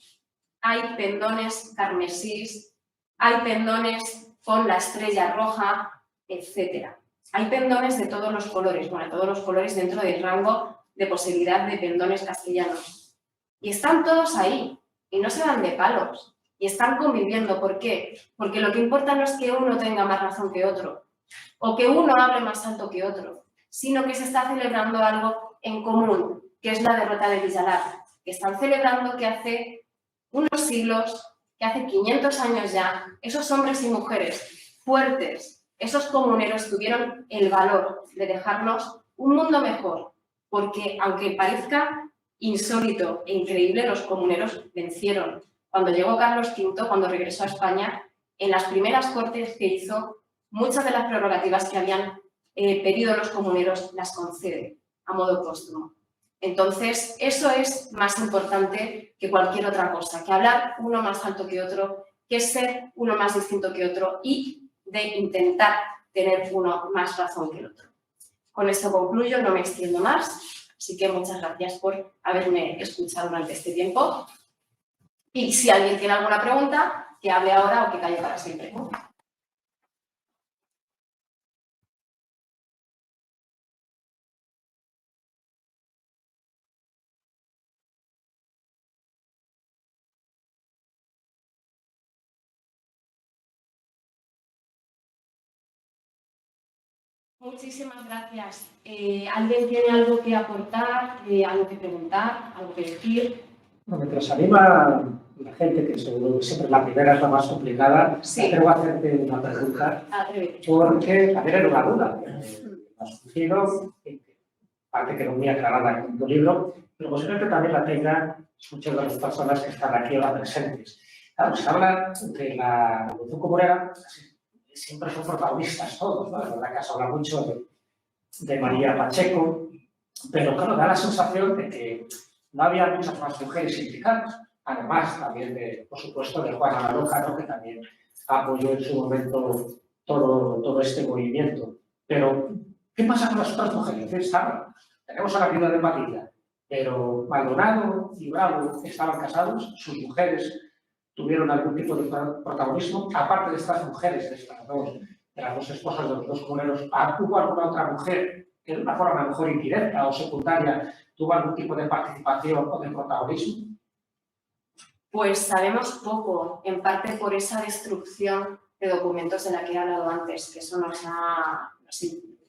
hay pendones carmesís, hay pendones con la estrella roja, etc. Hay pendones de todos los colores, bueno, todos los colores dentro del rango de posibilidad de pendones castellanos. Y están todos ahí, y no se dan de palos, y están conviviendo. ¿Por qué? Porque lo que importa no es que uno tenga más razón que otro, o que uno hable más alto que otro, sino que se está celebrando algo en común, que es la derrota de Villalar, que están celebrando que hace unos siglos, que hace 500 años ya, esos hombres y mujeres fuertes, esos comuneros tuvieron el valor de dejarnos un mundo mejor, porque aunque parezca insólito e increíble, los comuneros vencieron. Cuando llegó Carlos V, cuando regresó a España, en las primeras cortes que hizo, muchas de las prerrogativas que habían pedido los comuneros las concede a modo póstumo. Entonces, eso es más importante que cualquier otra cosa, que hablar uno más alto que otro, que ser uno más distinto que otro y de intentar tener uno más razón que el otro. Con esto concluyo, no me extiendo más, así que muchas gracias por haberme escuchado durante este tiempo. Y si alguien tiene alguna pregunta, que hable ahora o que calle para siempre. Muchísimas gracias. ¿Alguien tiene algo que aportar, algo que preguntar, algo que decir? Bueno, mientras anima la gente, que seguro que siempre la primera es la más complicada, sí. Quiero hacerte una pregunta, porque también era una duda que ha surgido, parte que no muy aclarada en tu libro, pero posiblemente también la tengan muchas de las personas que están aquí ahora presentes. Claro, se habla de la Revolución Comunera, siempre son protagonistas todos, ¿no? La verdad que se habla mucho de María Pacheco, pero claro, da la sensación de que no había muchas más mujeres implicadas, además también, por supuesto, de Juana Lócaro, que también apoyó en su momento todo este movimiento. Pero, ¿qué pasa con las otras mujeres? Tenemos a la viuda de María, pero Maldonado y Bravo estaban casados, sus mujeres tuvieron algún tipo de protagonismo, aparte de estas mujeres, de las dos esposas de los dos comuneros. ¿Hubo alguna otra mujer que de una forma a lo mejor indirecta o secundaria tuvo algún tipo de participación o de protagonismo? Pues sabemos poco, en parte por esa destrucción de documentos de la que he hablado antes, que eso nos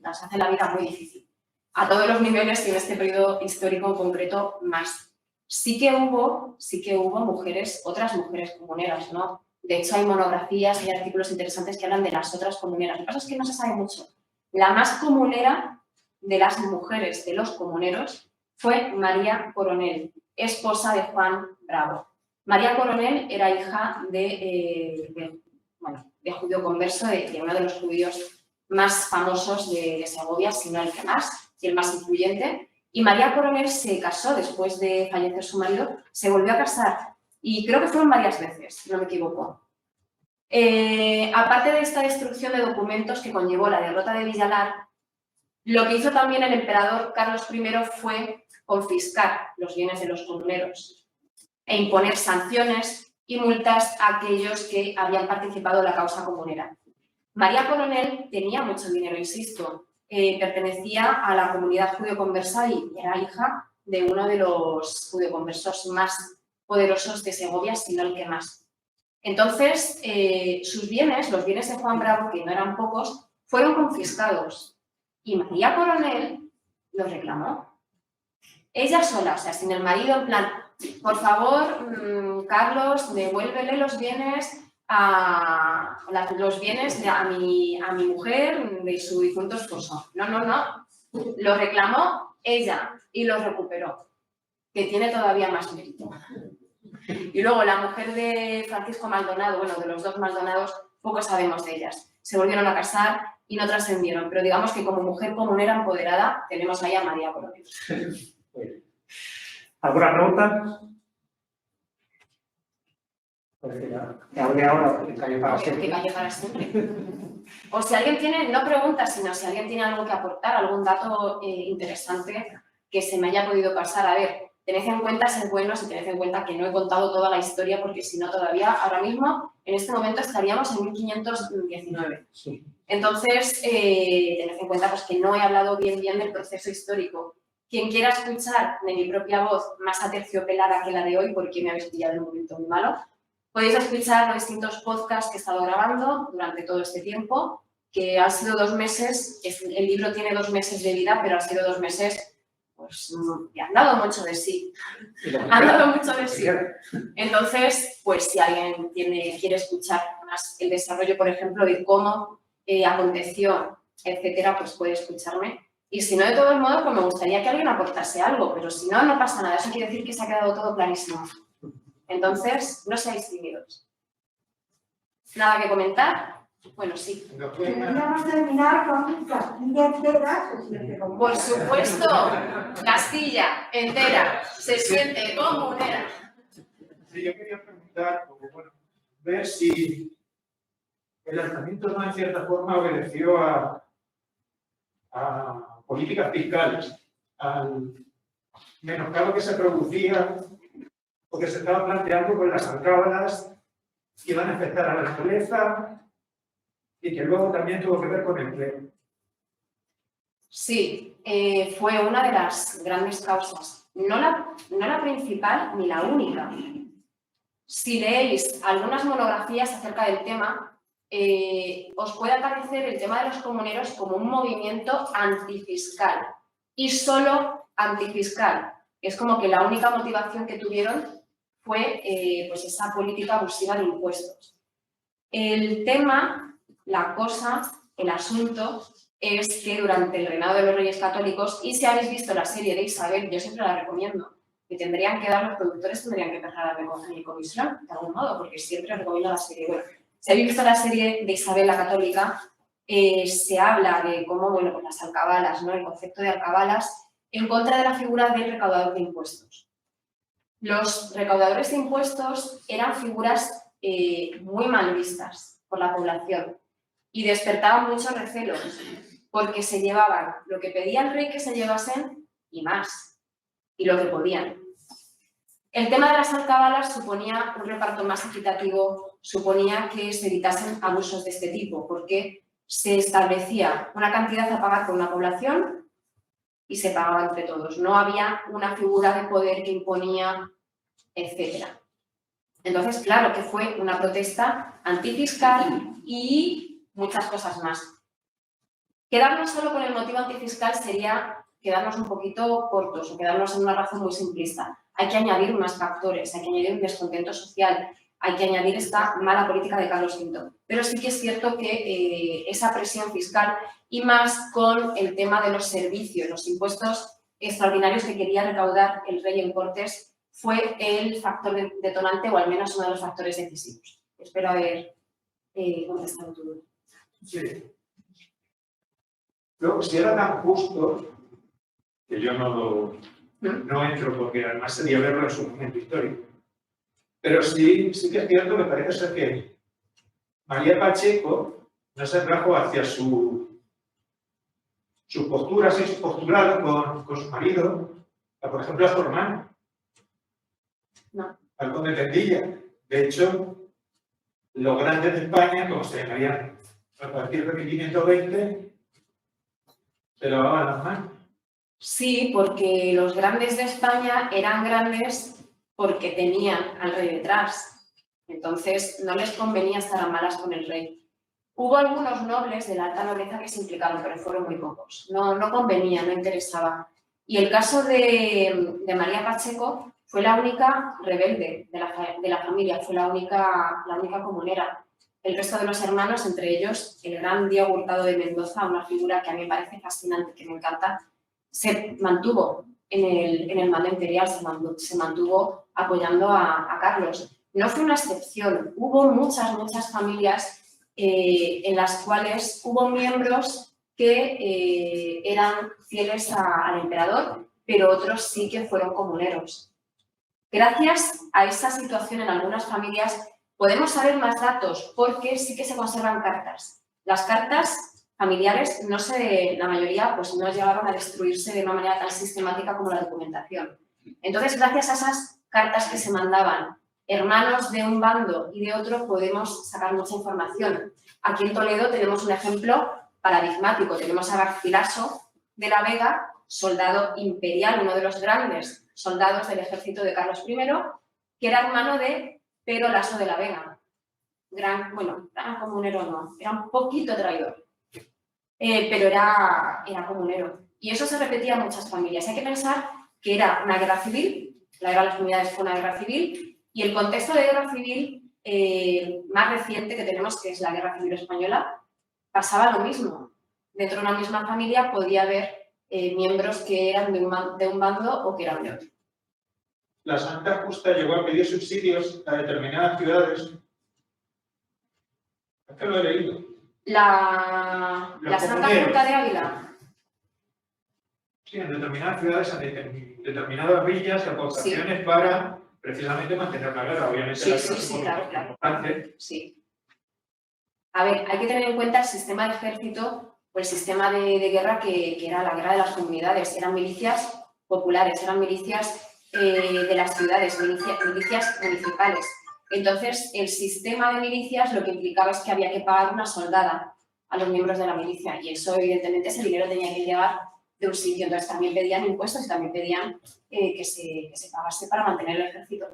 hace la vida muy difícil. A todos los niveles y en este periodo histórico en concreto más. Sí que hubo mujeres, otras mujeres comuneras, ¿no? De hecho, hay monografías y artículos interesantes que hablan de las otras comuneras. Lo que pasa es que no se sabe mucho. La más comunera de las mujeres de los comuneros fue María Coronel, esposa de Juan Bravo. María Coronel era hija de judío converso, de uno de los judíos más famosos de Segovia, si no el que más, y el más influyente. Y María Coronel se casó después de fallecer su marido, se volvió a casar y creo que fueron varias veces, si no me equivoco. Aparte de esta destrucción de documentos que conllevó la derrota de Villalar, lo que hizo también el emperador Carlos I fue confiscar los bienes de los comuneros e imponer sanciones y multas a aquellos que habían participado en la causa comunera. María Coronel tenía mucho dinero, insisto, pertenecía a la comunidad judío-conversa y era hija de uno de los judío-conversos más poderosos de Segovia, si no el que más. Entonces, sus bienes, los bienes de Juan Bravo, que no eran pocos, fueron confiscados y María Coronel los reclamó. Ella sola, o sea, sin el marido, en plan, por favor, Carlos, devuélvele los bienes a mi mujer de su difunto esposo. No. Lo reclamó ella y lo recuperó, que tiene todavía más mérito. Y luego la mujer de Francisco Maldonado, bueno, de los dos Maldonados, poco sabemos de ellas. Se volvieron a casar y no trascendieron, pero digamos que como mujer comunera empoderada tenemos ahí a María Coronel. ¿Alguna pregunta? Que hable ahora, que calle para siempre. Que calle para siempre. O si alguien tiene, no preguntas, sino si alguien tiene algo que aportar, algún dato interesante que se me haya podido pasar. A ver, tened en cuenta ser buenos y tened en cuenta que no he contado toda la historia porque si no todavía, ahora mismo, en este momento estaríamos en 1519. Sí. Entonces, tened en cuenta pues, que no he hablado bien del proceso histórico. Quien quiera escuchar de mi propia voz más aterciopelada que la de hoy, porque me habéis pillado en un momento muy malo, podéis escuchar los distintos podcasts que he estado grabando durante todo este tiempo, que han sido 2 meses, el libro tiene 2 meses de vida, pero han sido 2 meses pues, que han dado mucho de sí. Han dado mucho de sí. Entonces, pues si alguien quiere escuchar más el desarrollo, por ejemplo, de cómo aconteció, etcétera, pues puede escucharme. Y si no, de todos modos, pues me gustaría que alguien aportase algo, pero si no, no pasa nada. Eso quiere decir que se ha quedado todo clarísimo. Entonces, no seáis tímidos. ¿Nada que comentar? Bueno, sí. Podríamos terminar con Castilla entera. Por supuesto, Castilla entera se siente comunera. Sí, yo quería preguntar, porque, bueno, ver si el alzamiento no en cierta forma obedeció a políticas fiscales, al menoscabo que se producía o que se estaba planteando con las alcábalas que iban a afectar a la naturaleza y que luego también tuvo que ver con el empleo. Sí, fue una de las grandes causas. No la principal ni la única. Si leéis algunas monografías acerca del tema, os puede aparecer el tema de los comuneros como un movimiento antifiscal y solo antifiscal. Es como que la única motivación que tuvieron fue pues esa política abusiva de impuestos. El tema, la cosa, el asunto es que durante el reinado de los Reyes Católicos, y si habéis visto la serie de Isabel, yo siempre la recomiendo, que tendrían que dar, los productores tendrían que empezar a mi comisión, de algún modo, porque siempre recomiendo la serie. Bueno, Si habéis visto la serie de Isabel la Católica, se habla de cómo, bueno, pues las alcabalas, ¿no? El concepto de alcabalas en contra de la figura del recaudador de impuestos. Los recaudadores de impuestos eran figuras muy mal vistas por la población y despertaban muchos recelos porque se llevaban lo que pedía el rey que se llevasen y más, y lo que podían. El tema de las alcabalas suponía un reparto más equitativo, suponía que se evitasen abusos de este tipo, porque se establecía una cantidad a pagar por una población y se pagaba entre todos. No había una figura de poder que imponía, etc. Entonces, claro que fue una protesta antifiscal y muchas cosas más. Quedarnos solo con el motivo antifiscal sería quedarnos un poquito cortos o quedarnos en una razón muy simplista. Hay que añadir más factores, hay que añadir un descontento social, hay que añadir esta mala política de Carlos V. Pero sí que es cierto que esa presión fiscal y más con el tema de los servicios, los impuestos extraordinarios que quería recaudar el rey en Cortes, fue el factor detonante o al menos uno de los factores decisivos. Espero haber contestado tu duda. Sí. Luego, si era tan justo, que yo no entro porque además sería verlo en su momento histórico, pero sí que es cierto que parece ser que María Pacheco no se trajo hacia sus posturas y su postulado con su marido, por ejemplo, a su hermano, al conde Tendilla. De hecho, los grandes de España, como se llamarían a partir de 1520, se lavaban las manos. Sí, porque los grandes de España eran grandes porque tenían al rey detrás. Entonces, no les convenía estar a malas con el rey. Hubo algunos nobles de la alta nobleza que se implicaron, pero fueron muy pocos. No convenía, no interesaba. Y el caso de María Pacheco fue la única rebelde de la familia, fue la única comunera. El resto de los hermanos, entre ellos el gran Diego Hurtado de Mendoza, una figura que a mí me parece fascinante, que me encanta, se mantuvo en el mando imperial, se mantuvo apoyando a Carlos. No fue una excepción, hubo muchas familias en las cuales hubo miembros que eran fieles al emperador, pero otros sí que fueron comuneros. Gracias a esa situación en algunas familias podemos saber más datos porque sí que se conservan cartas. Las cartas familiares, la mayoría pues no llegaron a destruirse de una manera tan sistemática como la documentación. Entonces, gracias a esas cartas que se mandaban hermanos de un bando y de otro, podemos sacar mucha información. Aquí en Toledo tenemos un ejemplo paradigmático. Tenemos a Garcilaso de la Vega, soldado imperial, uno de los grandes soldados del ejército de Carlos I, que era hermano de Pedro Laso de la Vega. Gran comunero no, era un poquito traidor, pero era comunero. Y eso se repetía en muchas familias. Hay que pensar que era una guerra civil, la guerra de las comunidades fue una guerra civil, y el contexto de guerra civil más reciente que tenemos, que es la Guerra Civil Española, pasaba lo mismo. Dentro de una misma familia podía haber miembros que eran de un bando o que eran de otro. La Santa Justa llegó a pedir subsidios a determinadas ciudades. Es que lo he leído. La Santa Junta de Ávila. Sí, en determinadas ciudades, en determinadas villas, aportaciones para precisamente mantener la guerra. Obviamente Sí, claro. Sí. A ver, hay que tener en cuenta el sistema de ejército o el sistema de guerra que era la guerra de las comunidades. Eran milicias populares, eran milicias de las ciudades, milicias municipales. Entonces, el sistema de milicias lo que implicaba es que había que pagar una soldada a los miembros de la milicia y eso, evidentemente, ese dinero tenía que llegar de un sitio. Entonces, también pedían impuestos y también pedían que se pagase para mantener el ejército.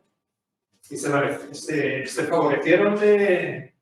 Y se favorecieron de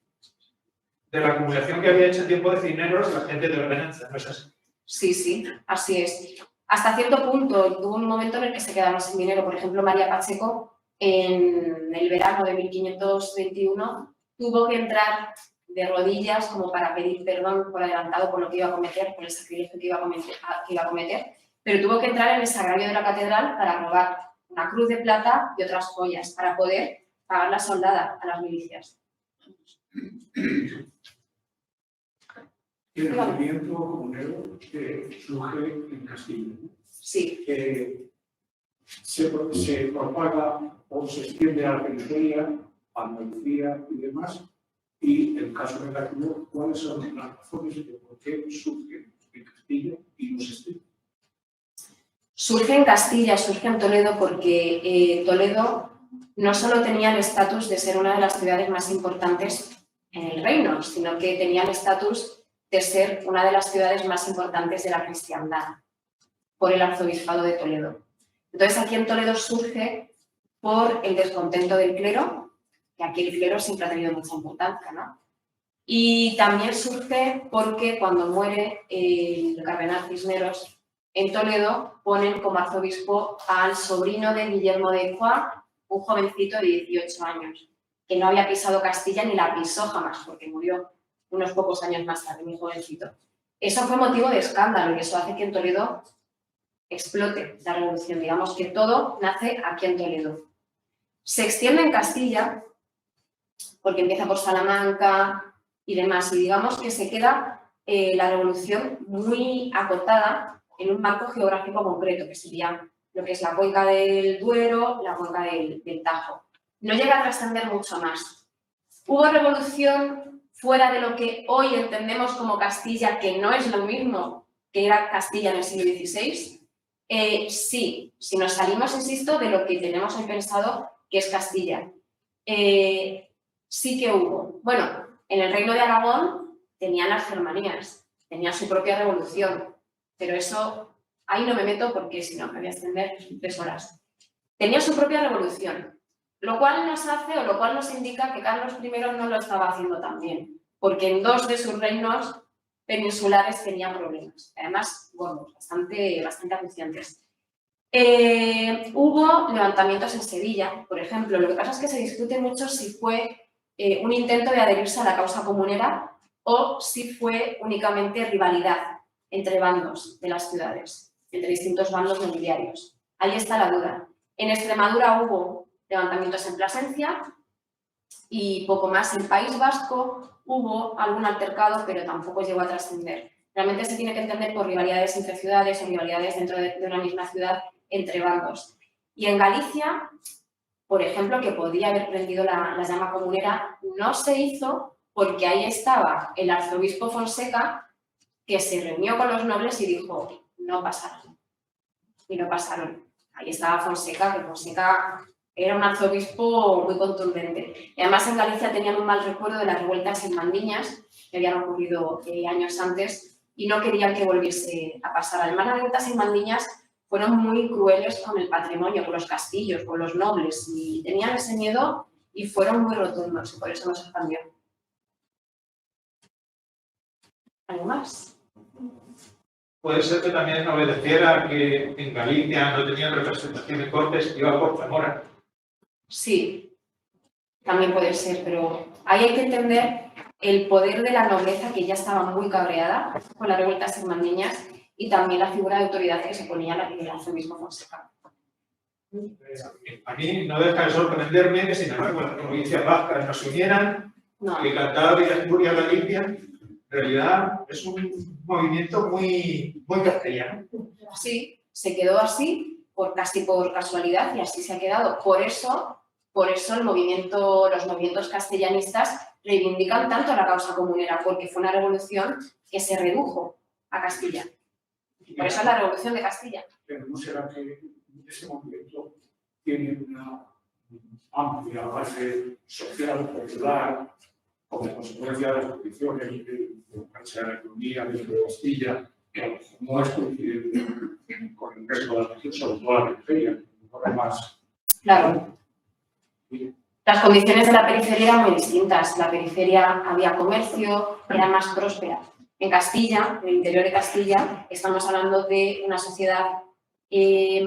la acumulación que había hecho en tiempo de Cisneros la gente de ordenanza, ¿no es así? Sí, así es. Hasta cierto punto, hubo un momento en el que se quedaron sin dinero. Por ejemplo, María Pacheco, en el verano de 1521, tuvo que entrar de rodillas como para pedir perdón por adelantado por lo que iba a cometer, por el sacrilegio que iba a cometer, pero tuvo que entrar en el sagrario de la catedral para robar una cruz de plata y otras joyas para poder pagar la soldada a las milicias. El movimiento comunero surge en Castilla. Sí, Se propaga o se extiende a la periferia, a Andalucía y demás. Y el caso negativo, ¿cuáles son las razones de por qué surge en Castilla y no se extiende? surge en Castilla, surge en Toledo porque Toledo no solo tenía el estatus de ser una de las ciudades más importantes en el reino, sino que tenía el estatus de ser una de las ciudades más importantes de la cristiandad por el arzobispado de Toledo. Entonces aquí en Toledo surge por el descontento del clero, que aquí el clero siempre ha tenido mucha importancia, ¿no? Y también surge porque cuando muere el cardenal Cisneros en Toledo ponen como arzobispo al sobrino de Guillermo de Foix, un jovencito de 18 años, que no había pisado Castilla ni la pisó jamás, porque murió unos pocos años más tarde, muy jovencito. Eso fue motivo de escándalo y eso hace que en Toledo explote la revolución. Digamos que todo nace aquí en Toledo. Se extiende en Castilla, porque empieza por Salamanca y demás, y digamos que se queda la revolución muy acotada en un marco geográfico concreto, que sería lo que es la cuenca del Duero, la cuenca del Tajo. No llega a trascender mucho más. Hubo revolución fuera de lo que hoy entendemos como Castilla, que no es lo mismo que era Castilla en el siglo XVI. Sí, si nos salimos, insisto, de lo que tenemos hoy pensado que es Castilla. Sí que hubo. Bueno, en el Reino de Aragón tenían las germanías, tenían su propia revolución, pero eso, ahí no me meto porque si no me voy a extender 3 horas. Tenía su propia revolución, lo cual nos hace o lo cual nos indica que Carlos I no lo estaba haciendo tan bien, porque en 2 de sus reinos peninsulares tenían problemas, además gordos, bastante acuciantes. Hubo levantamientos en Sevilla, por ejemplo. Lo que pasa es que se discute mucho si fue un intento de adherirse a la causa comunera o si fue únicamente rivalidad entre bandos de las ciudades, entre distintos bandos nobiliarios. Ahí está la duda. En Extremadura hubo levantamientos en Plasencia y poco más. En País Vasco hubo algún altercado, pero tampoco llegó a trascender. Realmente se tiene que entender por rivalidades entre ciudades o rivalidades dentro de una misma ciudad entre bandos. Y en Galicia, por ejemplo, que podía haber prendido la llama comunera, no se hizo porque ahí estaba el arzobispo Fonseca, que se reunió con los nobles y dijo, no pasaron. Y no pasaron. Ahí estaba Fonseca, que Fonseca era un arzobispo muy contundente. Y además en Galicia tenían un mal recuerdo de las revueltas en Mandiñas, que habían ocurrido años antes, y no querían que volviese a pasar. Además, las revueltas en Mandiñas fueron muy crueles con el patrimonio, con los castillos, con los nobles, y tenían ese miedo y fueron muy rotundos, y por eso no se expandió. ¿Algo más? Puede ser que también obedeciera que en Galicia no tenían representación en Cortes, iba por Zamora. Sí, también puede ser, pero ahí hay que entender el poder de la nobleza, que ya estaba muy cabreada con las revueltas en Mandiñas, y también la figura de autoridad que se ponía el arzobispo Fonseca. A mí no deja de sorprenderme que, sin embargo, las provincias vascas no se unieran, No. que Cantabria y Asturias, Galicia, en realidad es un movimiento muy castellano. Sí, se quedó así, casi por casualidad, y así se ha quedado. Por eso los movimientos castellanistas reivindican tanto la causa comunera, porque fue una revolución que se redujo a Castilla. Por eso es la revolución de Castilla. Pero no será que ese movimiento tiene una amplia base social, popular, como consecuencia de las condiciones de la economía de Castilla, que no es coincidente con el resto de la región, sobre todo la periferia, no más. Claro. Las condiciones de la periferia eran muy distintas. La periferia había comercio, era más próspera. En Castilla, en el interior de Castilla, estamos hablando de una sociedad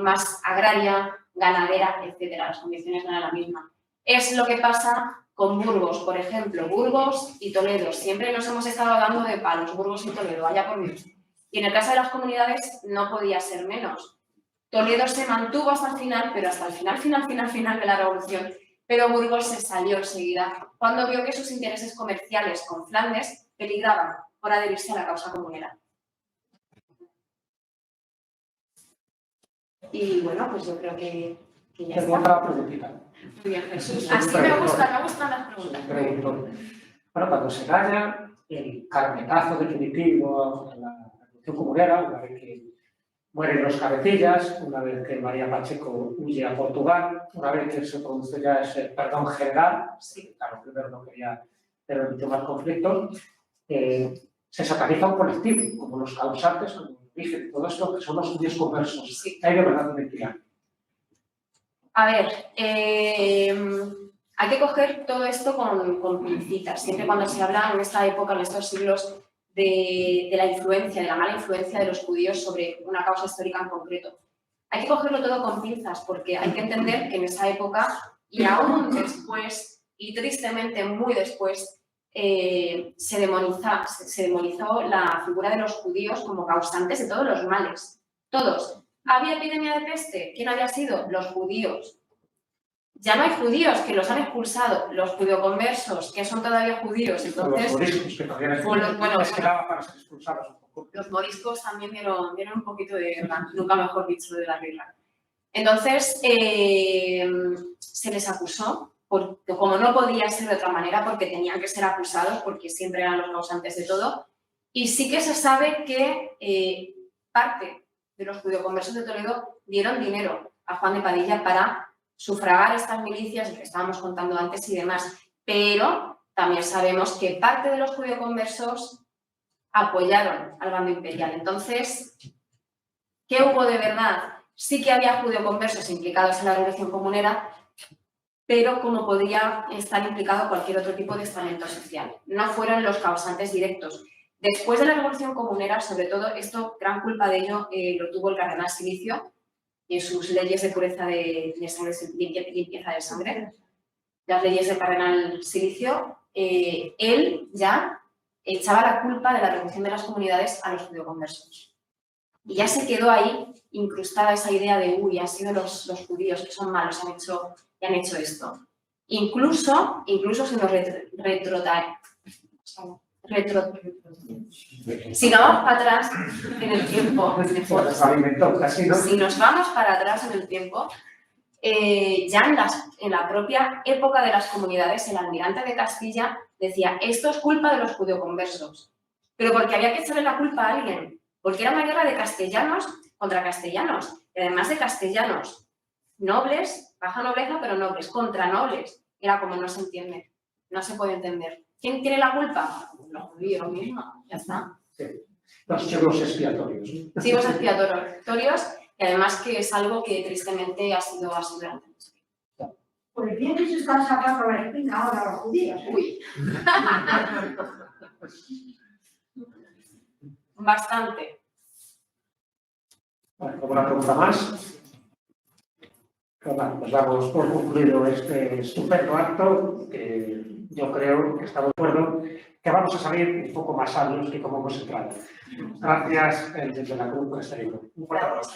más agraria, ganadera, etc. Las condiciones no eran las mismas. Es lo que pasa con Burgos, por ejemplo. Burgos y Toledo. Siempre nos hemos estado dando de palos, Burgos y Toledo, vaya por Dios. Y en el caso de las comunidades no podía ser menos. Toledo se mantuvo hasta el final, pero hasta el final de la revolución Pero Burgos se salió enseguida cuando vio que sus intereses comerciales con Flandes peligraban por adherirse a la causa comunera. Y bueno, pues yo creo que ya Tengo está. otra preguntita. Muy bien, Jesús. Así me gustan las preguntas. Pregunto. Bueno, cuando se gana el carpetazo definitivo en la Revolución Comunera, una vez que mueren los cabecillas, una vez que María Pacheco huye a Portugal, una vez que se produce ya ese perdón general, Sí. claro, primero no quería tener mucho más conflictos, se sataniza un colectivo, como los causantes, como el origen, todo esto, que son los judíos conversos. Sí. Hay de verdad una mentira. A ver, hay que coger todo esto con pincitas. Siempre cuando se habla en esta época, en estos siglos, de la influencia, de la mala influencia de los judíos sobre una causa histórica en concreto. Hay que cogerlo todo con pinzas porque hay que entender que en esa época y aún después, y tristemente muy después, se demonizó la figura de los judíos como causantes de todos los males. Todos. ¿Había epidemia de peste? ¿Quién había sido? Los judíos. Ya no hay judíos, que los han expulsado. Los judeoconversos, que son todavía judíos. Entonces, Los moriscos, que todavía bueno, les quedaba para ser expulsados un poco. los moriscos también dieron un poquito de guerra, nunca mejor dicho, de la guerra. Entonces, se les acusó, porque, como no podía ser de otra manera, porque tenían que ser acusados, porque siempre eran los causantes de todo. Y sí que se sabe que parte de los judeoconversos de Toledo dieron dinero a Juan de Padilla para sufragar estas milicias que estábamos contando antes y demás. Pero también sabemos que parte de los judeoconversos apoyaron al bando imperial. Entonces, ¿qué hubo de verdad? Sí que había judeoconversos implicados en la Revolución Comunera, pero como podía estar implicado cualquier otro tipo de estamento social. No fueron los causantes directos. Después de la Revolución Comunera, sobre todo, esto, gran culpa de ello lo tuvo el cardenal Silicio y sus leyes de pureza de sangre, limpieza de sangre. Las leyes del cardenal Silicio, él ya echaba la culpa de la revolución de las comunidades a los judeoconversos. Y ya se quedó ahí incrustada esa idea de, uy, han sido los judíos que son malos, han hecho esto. Incluso si nos si nos vamos para atrás en el tiempo, si nos vamos para atrás en el tiempo, ya en la propia época de las comunidades, el almirante de Castilla decía, esto es culpa de los judeoconversos, pero porque había que echarle la culpa a alguien, porque era una guerra de castellanos contra castellanos, y además de castellanos nobles, baja nobleza, pero nobles, contra nobles. Era como no se entiende, no se puede entender. ¿Quién tiene la culpa? Los judíos mismos, ya está. Sí. Los chivos expiatorios. Chivos expiatorios, y además que es algo que tristemente ha sido durante mucho tiempo. Pues bien que se están sacando la espina ahora los judíos. Uy. Bastante. Bueno, ¿alguna pregunta más? Bueno, pues damos por concluido este estupendo acto, que yo creo que estamos de acuerdo, que vamos a salir un poco más sabios que como hemos entrado. Gracias desde la Cruz por este libro. Un fuerte aplauso.